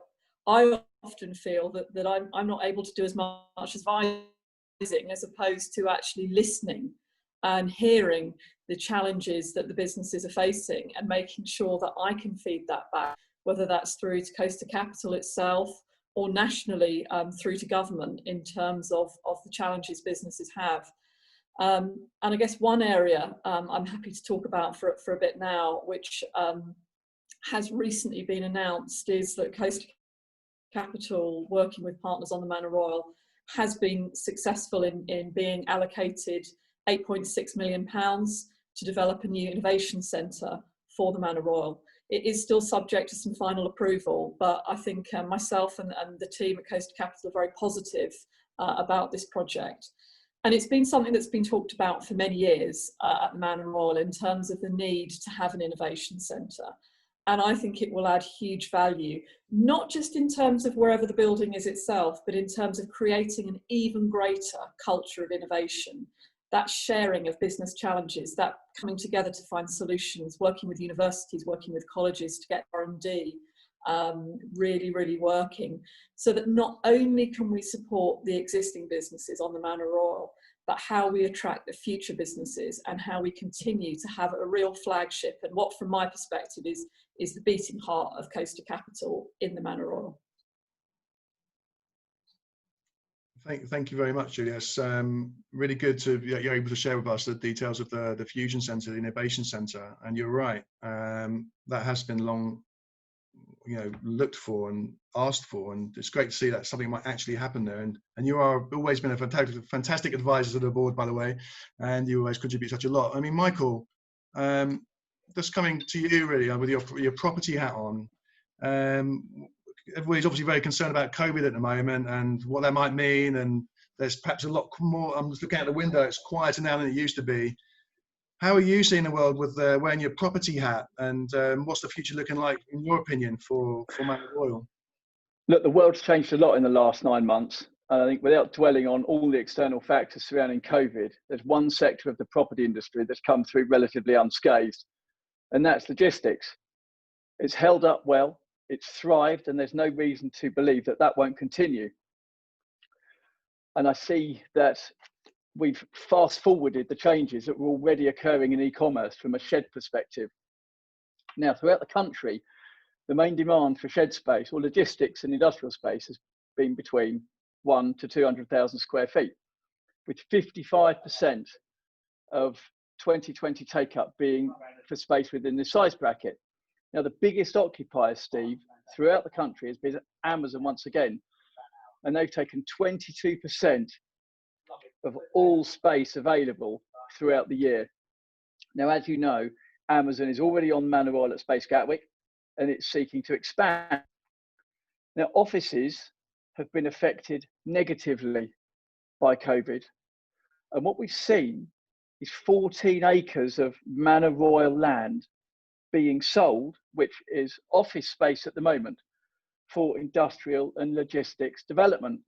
I often feel that I'm not able to do as much advising as opposed to actually listening and hearing the challenges that the businesses are facing and making sure that I can feed that back, whether that's through to Coastal Capital itself or nationally through to government in terms of the challenges businesses have. And I guess one area I'm happy to talk about for a bit now, which has recently been announced, is that Coastal Capital, working with partners on the Manor Royal, has been successful in being allocated £8.6 million to develop a new innovation centre for the Manor Royal. It is still subject to some final approval, but I think myself and the team at Coastal Capital are very positive about this project. And it's been something that's been talked about for many years at the Manor Royal in terms of the need to have an innovation centre. And I think it will add huge value, not just in terms of wherever the building is itself, but in terms of creating an even greater culture of innovation, that sharing of business challenges, that coming together to find solutions, working with universities, working with colleges to get R&D really working, so that not only can we support the existing businesses on the Manor Royal, but how we attract the future businesses and how we continue to have a real flagship and what, from my perspective, is the beating heart of Coastal Capital in the Manor Royal. Thank you very much, Julia. It's really good to you're able to share with us the details of the Fusion Centre, the Innovation Centre. And you're right, that has been long, looked for and asked for, and it's great to see that something might actually happen there. And you are always been a fantastic advisor to the board, by the way, and you always contribute such a lot. I mean, Michael, just coming to you really with your property hat on. Everybody's obviously very concerned about COVID at the moment and what that might mean, and there's perhaps a lot more. I'm just looking out the window, it's quieter now than it used to be. How are you seeing the world with wearing your property hat, and what's the future looking like, in your opinion, for Manor Royal? Look, the world's changed a lot in the last 9 months. And I think without dwelling on all the external factors surrounding COVID, there's one sector of the property industry that's come through relatively unscathed, and that's logistics. It's held up well, it's thrived, and there's no reason to believe that that won't continue. And I see that we've fast forwarded the changes that were already occurring in e-commerce from a shed perspective. Now, throughout the country, the main demand for shed space or logistics and industrial space has been between 1 to 200,000 square feet, with 55% of 2020 take-up being for space within this size bracket. Now, the biggest occupier, Steve, throughout the country has been Amazon once again, and they've taken 22% of all space available throughout the year. Now, as you know, Amazon is already on Manor Royal at Space Gatwick, and it's seeking to expand. Now, offices have been affected negatively by COVID. And what we've seen is 14 acres of Manor Royal land being sold, which is office space at the moment, for industrial and logistics development.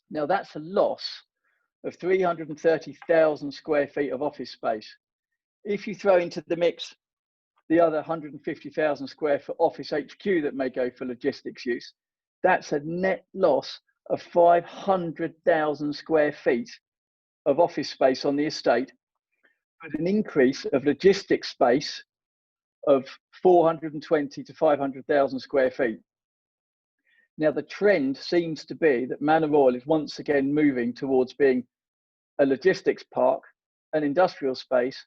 Now that's a loss of 330,000 square feet of office space. If you throw into the mix the other 150,000 square foot office HQ that may go for logistics use, that's a net loss of 500,000 square feet of office space on the estate, with an increase of logistics space of 420 to 500,000 square feet. Now the trend seems to be that Manor Royal is once again moving towards being a logistics park, an industrial space,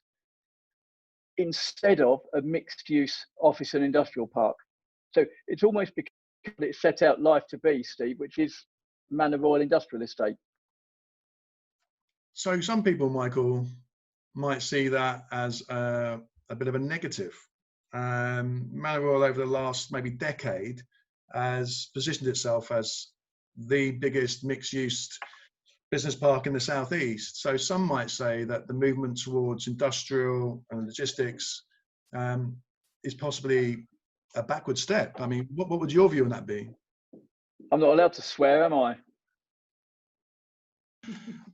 instead of a mixed use office and industrial park. So it's almost because it set out life to be, Steve, which is Manor Royal Industrial Estate. So some people, Michael, might see that as a bit of a negative. Manor Royal over the last maybe decade has positioned itself as the biggest mixed-use business park in the southeast. So some might say that the movement towards industrial and logistics is possibly a backward step. I mean, what would your view on that be? I'm not allowed to swear, am I?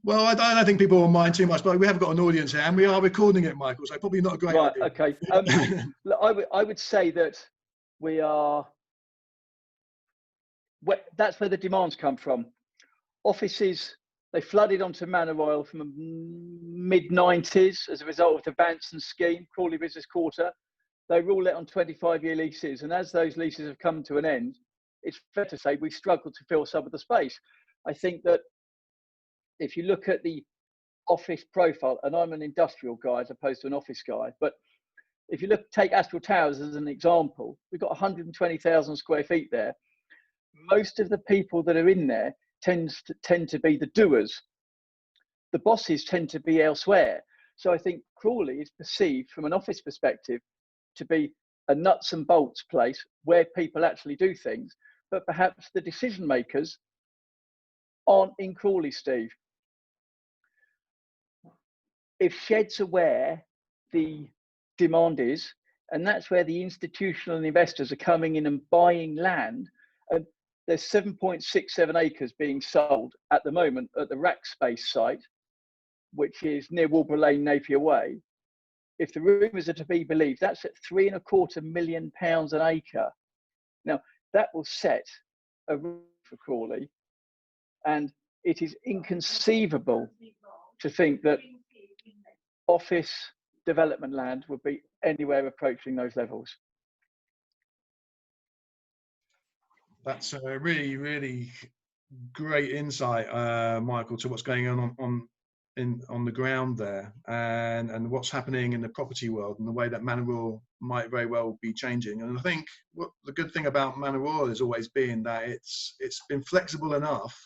Well, I don't think people will mind too much, but we have got an audience here and we are recording it, Michael, so probably not a great idea. Okay. I would say that we are, that's where the demands come from. Offices, they flooded onto Manor Royal from the mid-90s as a result of the Banson scheme, Crawley Business Quarter. They rule it on 25-year leases, and as those leases have come to an end, it's fair to say we struggle to fill some of the space. I think that if you look at the office profile, and I'm an industrial guy as opposed to an office guy, but if you take Astral Towers as an example, we've got 120,000 square feet there. Most of the people that are in there tend to be the doers. The bosses tend to be elsewhere. So I think Crawley is perceived from an office perspective to be a nuts and bolts place where people actually do things, but perhaps the decision makers aren't in Crawley, Steve. If sheds are where the demand is, and that's where the institutional investors are coming in and buying land, and there's 7.67 acres being sold at the moment at the Rackspace site, which is near Wilbur Lane, Napier Way. If the rumours are to be believed, that's at £3.25 million an acre. Now, that will set a roof for Crawley, and it is inconceivable to think that office development land would be anywhere approaching those levels. That's a really, really great insight, Michael, to what's going on the ground there, and what's happening in the property world, and the way that Manor Royal might very well be changing. And I think what the good thing about Manor Royal has always been that it's been flexible enough,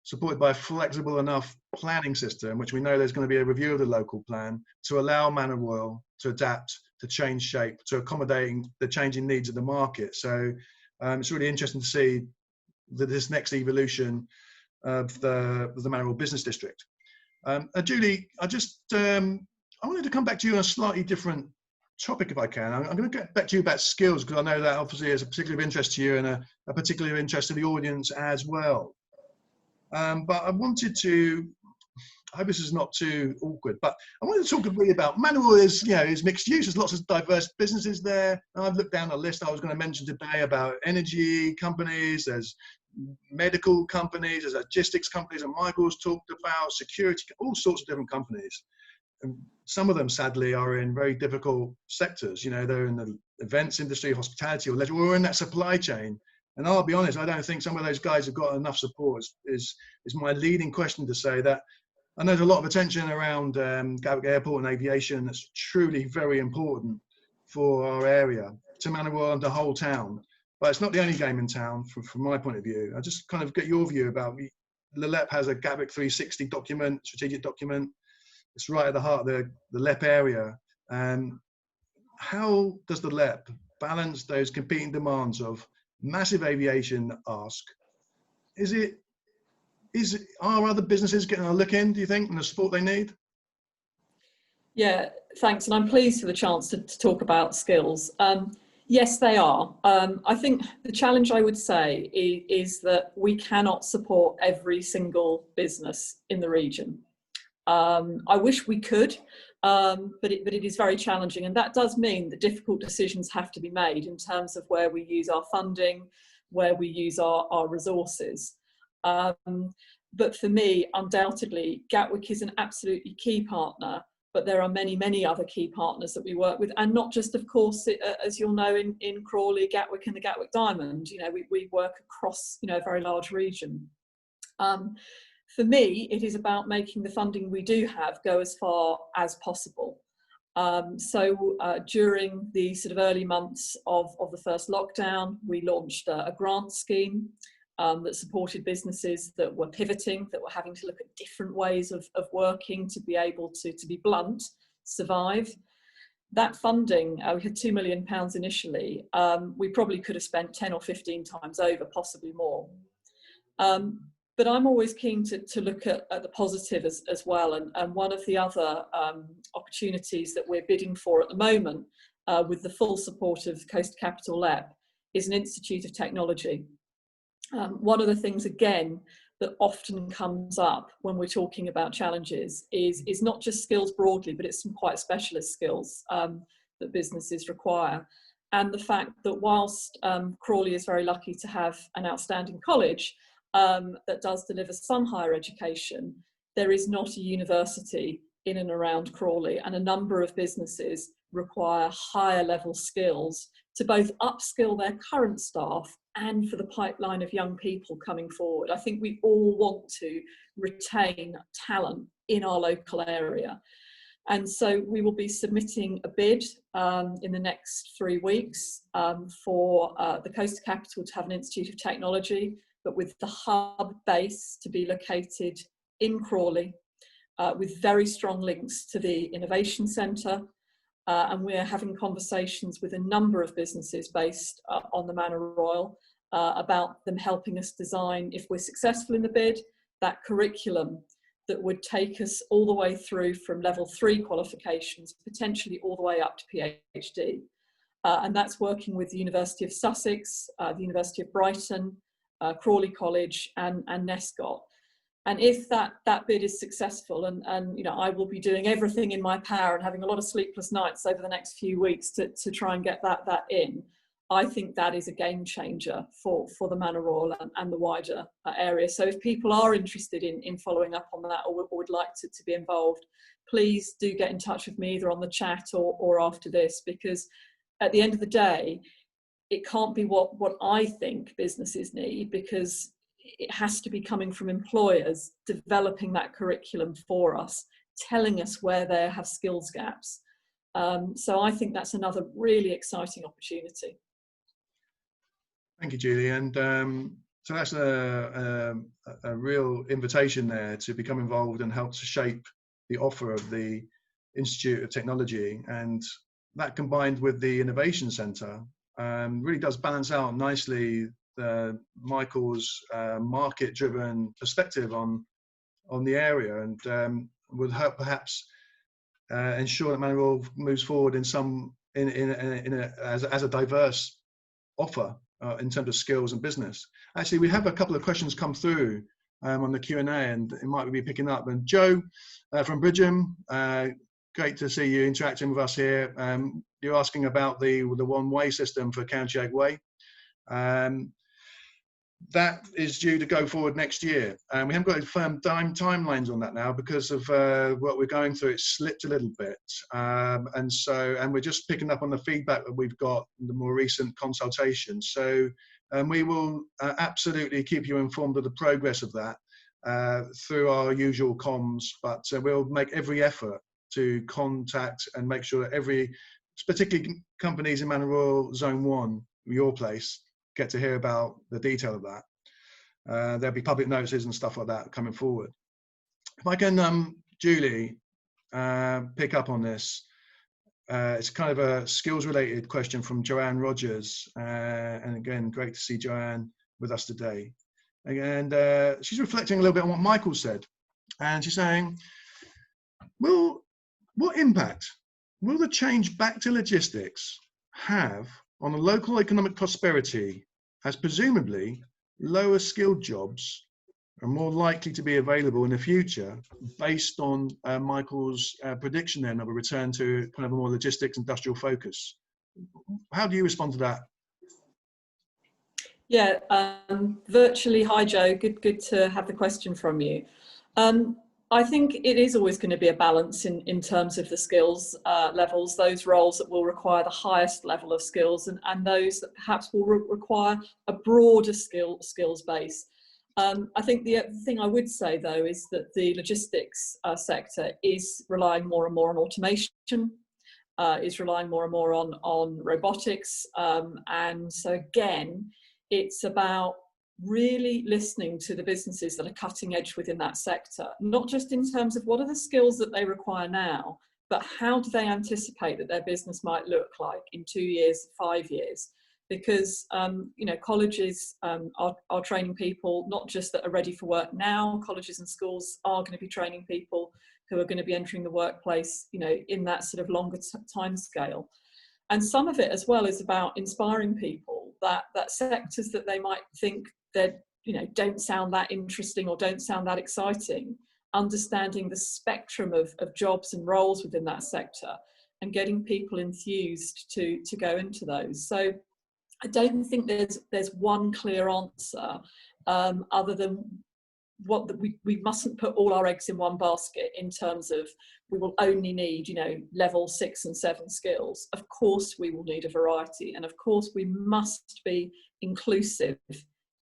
supported by a flexible enough planning system, which we know there's going to be a review of the local plan to allow Manor Royal to adapt, to change shape, to accommodating the changing needs of the market. So it's really interesting to see this next evolution of the Manor Royal Business District. Julie, I wanted to come back to you on a slightly different topic if I can. I'm going to get back to you about skills, because I know that obviously is a particular interest to you and a particular interest to the audience as well. But I wanted to, I hope this is not too awkward, but I wanted to talk a bit about Manor Royal is mixed use. There's lots of diverse businesses there. And I've looked down a list I was going to mention today about energy companies, there's medical companies, there's logistics companies, and Michael's talked about security, all sorts of different companies. And some of them, sadly, are in very difficult sectors. They're in the events industry, hospitality, or leisure, or in that supply chain. And I'll be honest, I don't think some of those guys have got enough support, is my leading question to say that. I know there's a lot of attention around Gatwick Airport and aviation. That's truly very important for our area, to Manor Royal and the whole town. But it's not the only game in town from my point of view. I just kind of get your view about, LEP has a Gatwick 360 document, strategic document. It's right at the heart of the LEP area. How does the LEP balance those competing demands of massive aviation ask, are other businesses getting a look in, do you think, and the support they need? Yeah, thanks. And I'm pleased for the chance to talk about skills. Yes, they are. I think the challenge I would say is that we cannot support every single business in the region. I wish we could, but it is very challenging. And that does mean that difficult decisions have to be made in terms of where we use our funding, where we use our resources. But for me, undoubtedly, Gatwick is an absolutely key partner, but there are many, many other key partners that we work with, and not just, of course, as you'll know, in Crawley, Gatwick and the Gatwick Diamond. You know, we work across, you know, a very large region. For me, it is about making the funding we do have go as far as possible. During the sort of early months of the first lockdown, we launched a grant scheme that supported businesses that were pivoting, that were having to look at different ways of working to be able to be blunt, survive. That funding, we had £2 million initially. We probably could have spent 10 or 15 times over, possibly more. But I'm always keen to look at the positive as well. And one of the other opportunities that we're bidding for at the moment, with the full support of Coast Capital Lab, is an Institute of Technology. One of the things, again, that often comes up when we're talking about challenges is not just skills broadly, but it's some quite specialist skills that businesses require. And the fact that whilst Crawley is very lucky to have an outstanding college that does deliver some higher education, there is not a university in and around Crawley, and a number of businesses require higher level skills to both upskill their current staff and for the pipeline of young people coming forward. I think we all want to retain talent in our local area. And so we will be submitting a bid in the next 3 weeks for the Coast Capital to have an Institute of Technology, but with the hub base to be located in Crawley, with very strong links to the Innovation Centre. And we're having conversations with a number of businesses based on the Manor Royal about them helping us design, if we're successful in the bid, that curriculum that would take us all the way through from level 3 qualifications, potentially all the way up to PhD. And that's working with the University of Sussex, the University of Brighton, Crawley College and Nescott. And if that bid is successful, and you know, I will be doing everything in my power and having a lot of sleepless nights over the next few weeks to try and get that in, I think that is a game changer for the Manor Royal and the wider area. So if people are interested in following up on that, or would like to be involved, please do get in touch with me either on the chat or after this, because at the end of the day, it can't be what I think businesses need, because it has to be coming from employers developing that curriculum for us, telling us where they have skills gaps. So I think that's another really exciting opportunity. Thank you, Julie. And so that's a real invitation there to become involved and help to shape the offer of the Institute of Technology. And that, combined with the Innovation Centre, really does balance out nicely Michael's market-driven perspective on the area, and will help perhaps ensure that Manor Royal moves forward as a diverse offer in terms of skills and business. Actually, we have a couple of questions come through on the Q&A, and it might be picking up. And Joe from Bridgham, great to see you interacting with us here. You're asking about the one-way system for County Oak Way. That is due to go forward next year. We haven't got firm timelines on that now because of what we're going through. It's slipped a little bit. And we're just picking up on the feedback that we've got in the more recent consultation. So we will absolutely keep you informed of the progress of that through our usual comms, but we'll make every effort to contact and make sure that particularly companies in Manor Royal Zone 1, your place, get to hear about the detail of that. There'll be public notices and stuff like that coming forward. If I can, Julie, pick up on this. It's kind of a skills-related question from Joanne Rogers. And again, great to see Joanne with us today. And she's reflecting a little bit on what Michael said. And she's saying, well, what impact will the change back to logistics have on the local economic prosperity, as presumably lower skilled jobs are more likely to be available in the future, based on Michael's prediction then of a return to kind of a more logistics industrial focus? How do you respond to that? Yeah, virtually. Hi, Joe. Good to have the question from you. I think it is always going to be a balance in terms of the skills levels, those roles that will require the highest level of skills and those that perhaps will require a broader skills base. I think the thing I would say, though, is that the logistics sector is relying more and more on automation, is relying more and more on robotics. And so, again, it's about really listening to the businesses that are cutting edge within that sector, not just in terms of what are the skills that they require now, but how do they anticipate that their business might look like in 2 years, 5 years? Because colleges are training people not just that are ready for work now. Colleges and schools are going to be training people who are going to be entering the workplace, in that sort of longer time scale. And some of it as well is about inspiring people that sectors that they might think that don't sound that interesting or don't sound that exciting, understanding the spectrum of jobs and roles within that sector and getting people enthused to go into those. So I don't think there's one clear answer, other than we mustn't put all our eggs in one basket in terms of we will only need level 6 and 7 skills. Of course we will need a variety, and of course we must be inclusive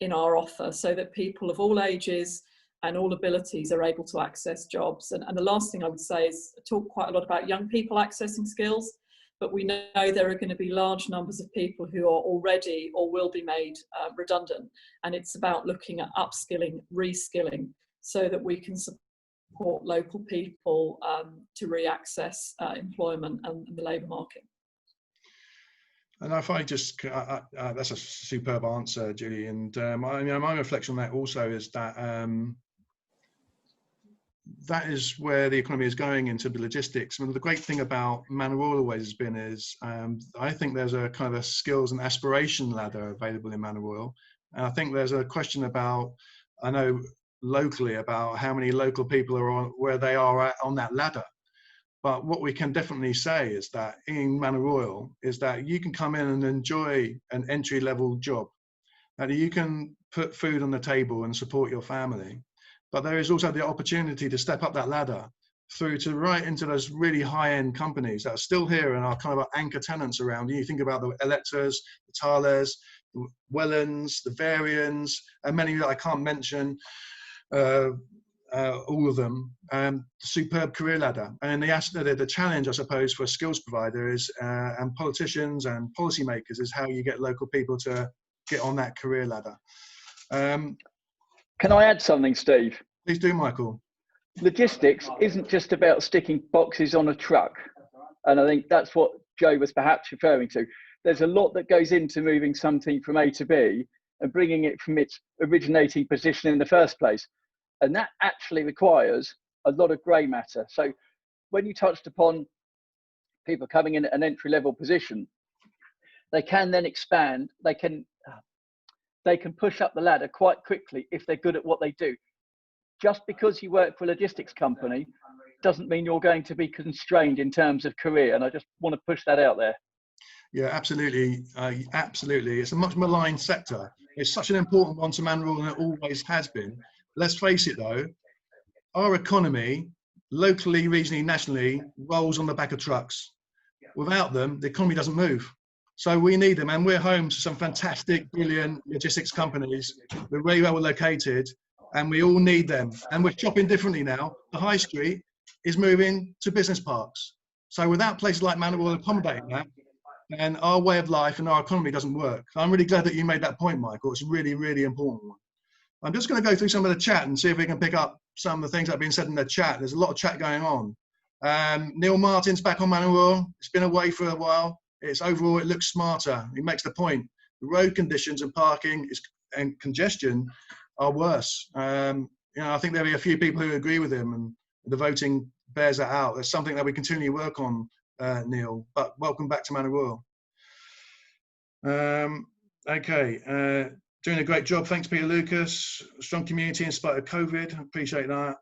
in our offer so that people of all ages and all abilities are able to access jobs. And the last thing I would say is I talk quite a lot about young people accessing skills, but we know there are going to be large numbers of people who are already or will be made redundant. And it's about looking at upskilling, reskilling, so that we can support local people to re-access employment and the labour market. And if I just, that's a superb answer, Julie. And my reflection on that also is that that is where the economy is going, into the logistics. The great thing about Manor Royal always has been is I think there's a kind of a skills and aspiration ladder available in Manor Royal. And I think there's a question about, I know locally, about how many local people are on where they are at on that ladder. But what we can definitely say is that in Manor Royal is that you can come in and enjoy an entry-level job, that you can put food on the table and support your family. But there is also the opportunity to step up that ladder through to right into those really high-end companies that are still here and are kind of anchor tenants around. You think about the Electras, the Thalers, the Wellens, the Varians, and many that I can't mention. All of them, superb career ladder. And the challenge, I suppose, for a skills provider is, and politicians and policymakers, is how you get local people to get on that career ladder. Can I add something, Steve? Please do, Michael. Logistics isn't just about sticking boxes on a truck. And I think that's what Joe was perhaps referring to. There's a lot that goes into moving something from A to B and bringing it from its originating position in the first place. And that actually requires a lot of grey matter. So when you touched upon people coming in at an entry-level position, they can then expand, they can push up the ladder quite quickly if they're good at what they do. Just because you work for a logistics company doesn't mean you're going to be constrained in terms of career. And I just want to push that out there. Yeah, absolutely. Absolutely. It's a much maligned sector. It's such an important one to Manor Royal, and it always has been. Let's face it though, our economy, locally, regionally, nationally, rolls on the back of trucks. Without them, the economy doesn't move. So we need them, and we're home to some fantastic, brilliant logistics companies. We're very well located, and we all need them. And we're shopping differently now. The high street is moving to business parks. So without places like Manor Royal accommodating that, and our way of life and our economy doesn't work. I'm really glad that you made that point, Michael. It's a really, really important one. I'm just going to go through some of the chat and see if we can pick up some of the things that have been said in the chat. There's a lot of chat going on. Neil Martin's back on Manor Royal. It's been away for a while. Overall, it looks smarter. He makes the point. The road conditions and parking and congestion are worse. I think there'll be a few people who agree with him, and the voting bears that out. There's something that we continually work on, Neil. But welcome back to Manor Royal. Okay, doing a great job. Thanks, Peter Lucas. Strong community in spite of COVID. Appreciate that.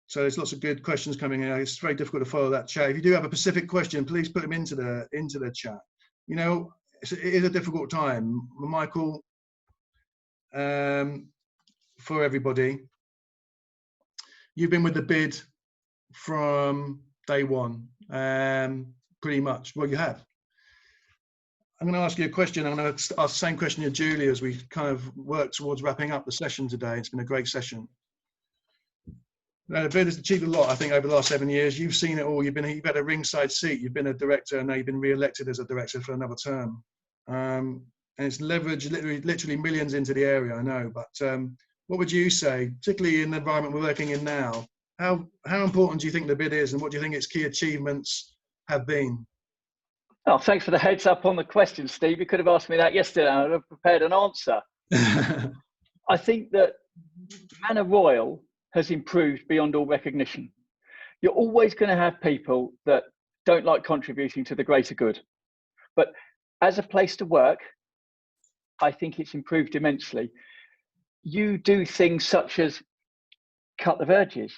So there's lots of good questions coming in. It's very difficult to follow that chat. If you do have a specific question, please put them into the chat. It is a difficult time, Michael, for everybody. You've been with the bid from day one, pretty much. Well, you have. I'm going to ask you a question. I'm going to ask the same question to Julie as we kind of work towards wrapping up the session today. It's been a great session. The bid has achieved a lot, I think, over the last 7 years. You've seen it all. You've had a ringside seat. You've been a director, and now you've been re-elected as a director for another term. And it's leveraged literally millions into the area, I know. But what would you say, particularly in the environment we're working in now, how important do you think the bid is, and what do you think its key achievements have been? Oh, thanks for the heads up on the question, Steve. You could have asked me that yesterday and I would have prepared an answer. I think that Manor Royal has improved beyond all recognition. You're always going to have people that don't like contributing to the greater good. But as a place to work, I think it's improved immensely. You do things such as cut the verges.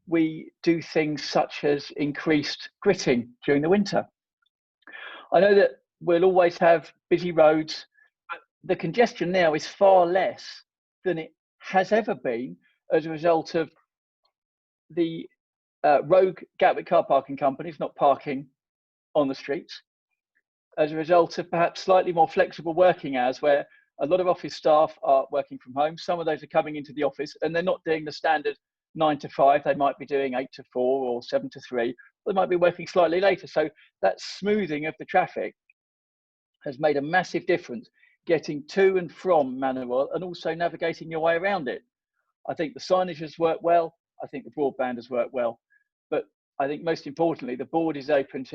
We do things such as increased gritting during the winter. I know that we'll always have busy roads, but the congestion now is far less than it has ever been as a result of the rogue Gatwick car parking companies not parking on the streets, as a result of perhaps slightly more flexible working hours where a lot of office staff are working from home. Some of those are coming into the office and they're not doing the standard 9 to 5. They might be doing 8 to 4 or 7 to 3. They might be working slightly later. So that smoothing of the traffic has made a massive difference getting to and from Manor Royal and also navigating your way around it. I think the signage has worked well. I think the broadband has worked well. But I think most importantly, the board is open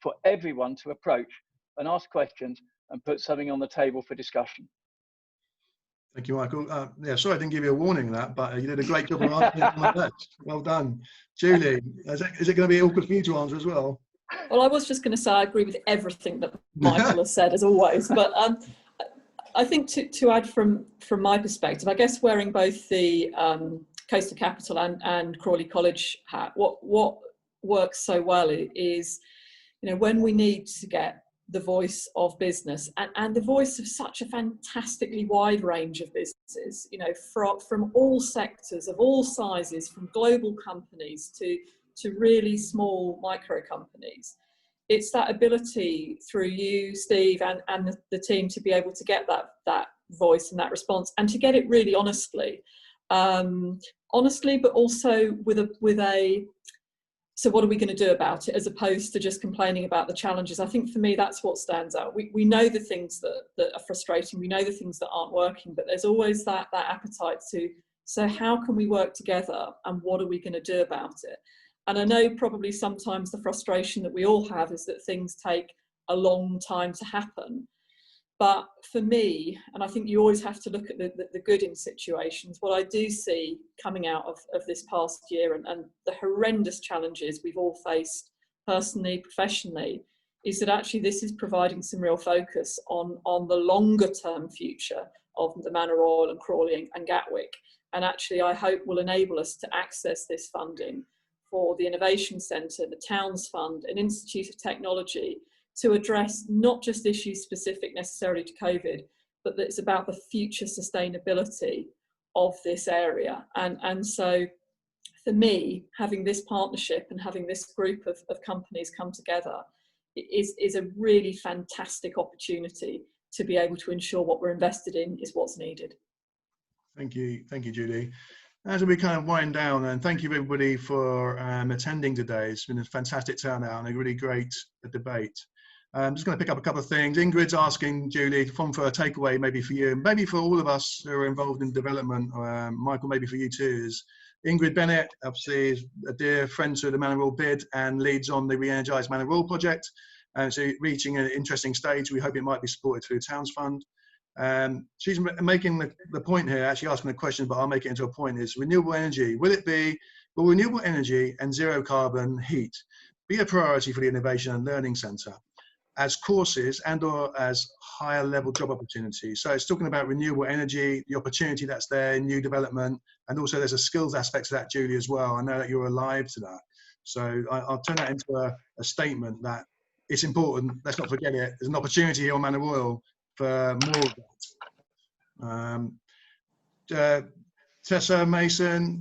for everyone to approach and ask questions and put something on the table for discussion. Thank you, Michael. Yeah, sorry I didn't give you a warning of that, but you did a great job of answering my best. Well done. Julie, is it going to be awkward for you to answer as well? Well, I was just going to say I agree with everything that Michael has said, as always. But I think to add from my perspective, I guess wearing both the Coastal Capital and Crawley College hat, what works so well is, when we need to get the voice of business and the voice of such a fantastically wide range of businesses, from all sectors of all sizes, from global companies to really small micro companies. It's that ability through you, Steve, and the team to be able to get that voice and that response, and to get it really honestly, but also with a so what are we going to do about it, as opposed to just complaining about the challenges. I think for me, that's what stands out. We know the things that are frustrating. We know the things that aren't working, but there's always that appetite so how can we work together and what are we going to do about it? And I know probably sometimes the frustration that we all have is that things take a long time to happen. But for me, and I think you always have to look at the good in situations, what I do see coming out of this past year and the horrendous challenges we've all faced personally, professionally, is that actually this is providing some real focus on the longer term future of the Manor Royal and Crawley and Gatwick. And actually I hope will enable us to access this funding for the Innovation Centre, the Towns Fund, an Institute of Technology, to address not just issues specific necessarily to COVID, but that it's about the future sustainability of this area. And so for me, having this partnership and having this group of companies come together is a really fantastic opportunity to be able to ensure what we're invested in is what's needed. Thank you, Julie. As we kind of wind down, and thank you everybody for attending today. It's been a fantastic turnout and a really great debate. I'm just going to pick up a couple of things. Ingrid's asking Julie for a takeaway, maybe for you, maybe for all of us who are involved in development. Michael, maybe for you too. Is Ingrid Bennett, obviously, is a dear friend to the Manor Royal bid and leads on the Re-Energised Manor Royal project. So reaching an interesting stage. We hope it might be supported through the Towns Fund. She's making the point here, actually asking the question, but I'll make it into a point, is renewable energy. Will renewable energy and zero carbon heat be a priority for the Innovation and Learning Centre as courses and or as higher level job opportunities? So it's talking about renewable energy, the opportunity that's there, new development, and also there's a skills aspect to that, Julie, as well. I know that you're alive to that. So I'll turn that into a statement that it's important. Let's not forget it. There's an opportunity here on Manor Royal for more of that. Tessa Mason,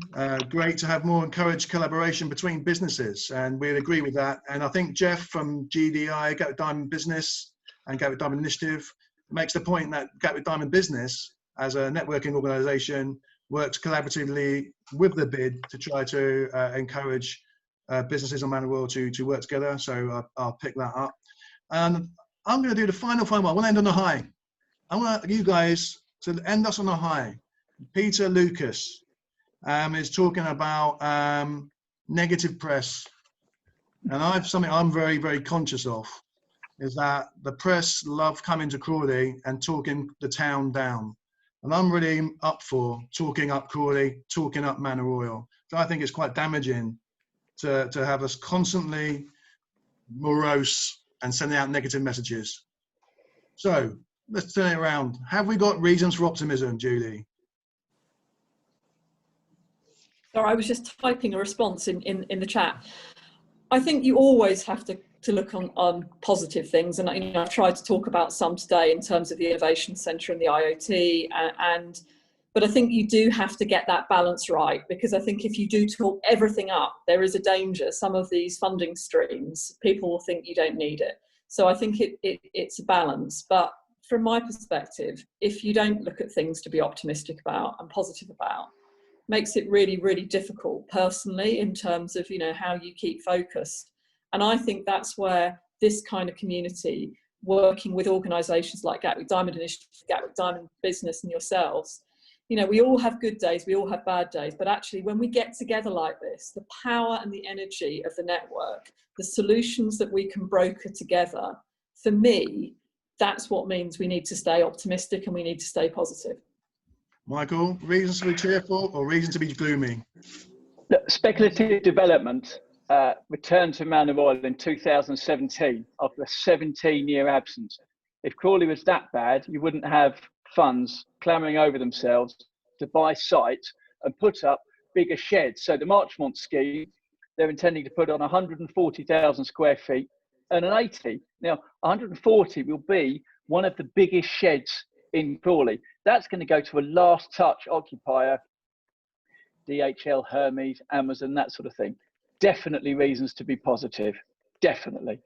great to have more encouraged collaboration between businesses, and we'd agree with that. And I think Jeff from GDI, Gatwick Diamond Business and Gatwick Diamond Initiative, makes the point that Gatwick Diamond Business, as a networking organisation, works collaboratively with the bid to try to encourage businesses on Manor Royal to work together. So I'll pick that up. And I'm going to do the final one. I want to end on a high. I want you guys to end us on a high. Peter Lucas is talking about negative press, and something I'm very, very conscious of is that the press love coming to Crawley and talking the town down, and I'm really up for talking up Crawley, talking up Manor Royal. So I think it's quite damaging to have us constantly morose and sending out negative messages. So let's turn it around. Have we got reasons for optimism, Julie? Sorry, I was just typing a response in the chat. I think you always have to look on positive things, and I've tried to talk about some today in terms of the Innovation Centre and the IoT, but I think you do have to get that balance right, because I think if you do talk everything up, there is a danger. Some of these funding streams, people will think you don't need it. So I think it's a balance. But from my perspective, if you don't look at things to be optimistic about and positive about, makes it really, really difficult personally in terms of, how you keep focused. And I think that's where this kind of community, working with organisations like Gatwick Diamond Initiative, Gatwick Diamond Business and yourselves, we all have good days, we all have bad days, but actually when we get together like this, the power and the energy of the network, the solutions that we can broker together, for me, that's what means we need to stay optimistic and we need to stay positive. Michael, reasons to be cheerful or reasons to be gloomy? Speculative development returned to Manor Royal in 2017 after a 17-year absence. If Crawley was that bad, you wouldn't have funds clambering over themselves to buy sites and put up bigger sheds. So the Marchmont scheme, they're intending to put on 140,000 square feet and an 80. Now, 140 will be one of the biggest sheds in Crawley. That's going to go to a last touch occupier, DHL, Hermes, Amazon, that sort of thing. Definitely reasons to be positive. Definitely.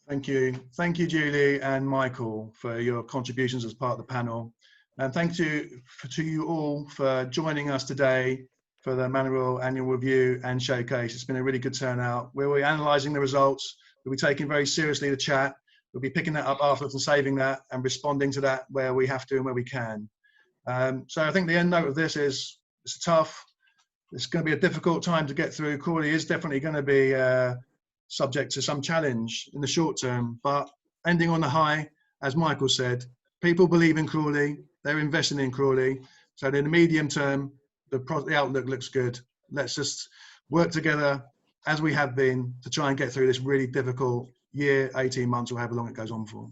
Thank you. Thank you, Julie and Michael, for your contributions as part of the panel. And thank you to you all for joining us today for the Manor Royal Annual Review and Showcase. It's been a really good turnout. We'll be analysing the results. We'll be taking very seriously the chat. We'll be picking that up afterwards and saving that and responding to that where we have to and where we can. So I think the end note of this is it's tough. It's going to be a difficult time to get through. Crawley is definitely going to be subject to some challenge in the short term, but ending on a high, as Michael said, people believe in Crawley. They're investing in Crawley. So in the medium term, the outlook looks good. Let's just work together as we have been to try and get through this really difficult year, 18 months, or however long it goes on for.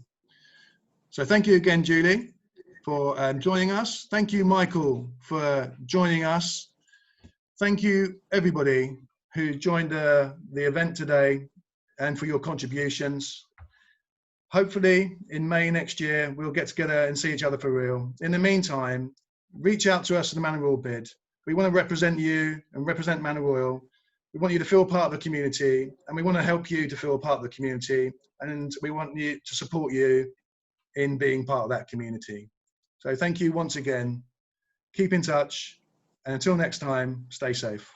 So thank you again, Julie, for joining us. Thank you, Michael, for joining us. Thank you, everybody who joined the event today and for your contributions. Hopefully, in May next year, we'll get together and see each other for real. In the meantime, reach out to us at the Manor Royal bid. We want to represent you and represent Manor Royal. We want you to feel part of the community, and we want to help you to feel part of the community, and we want you to support you in being part of that community. So thank you once again. Keep in touch, and until next time, stay safe.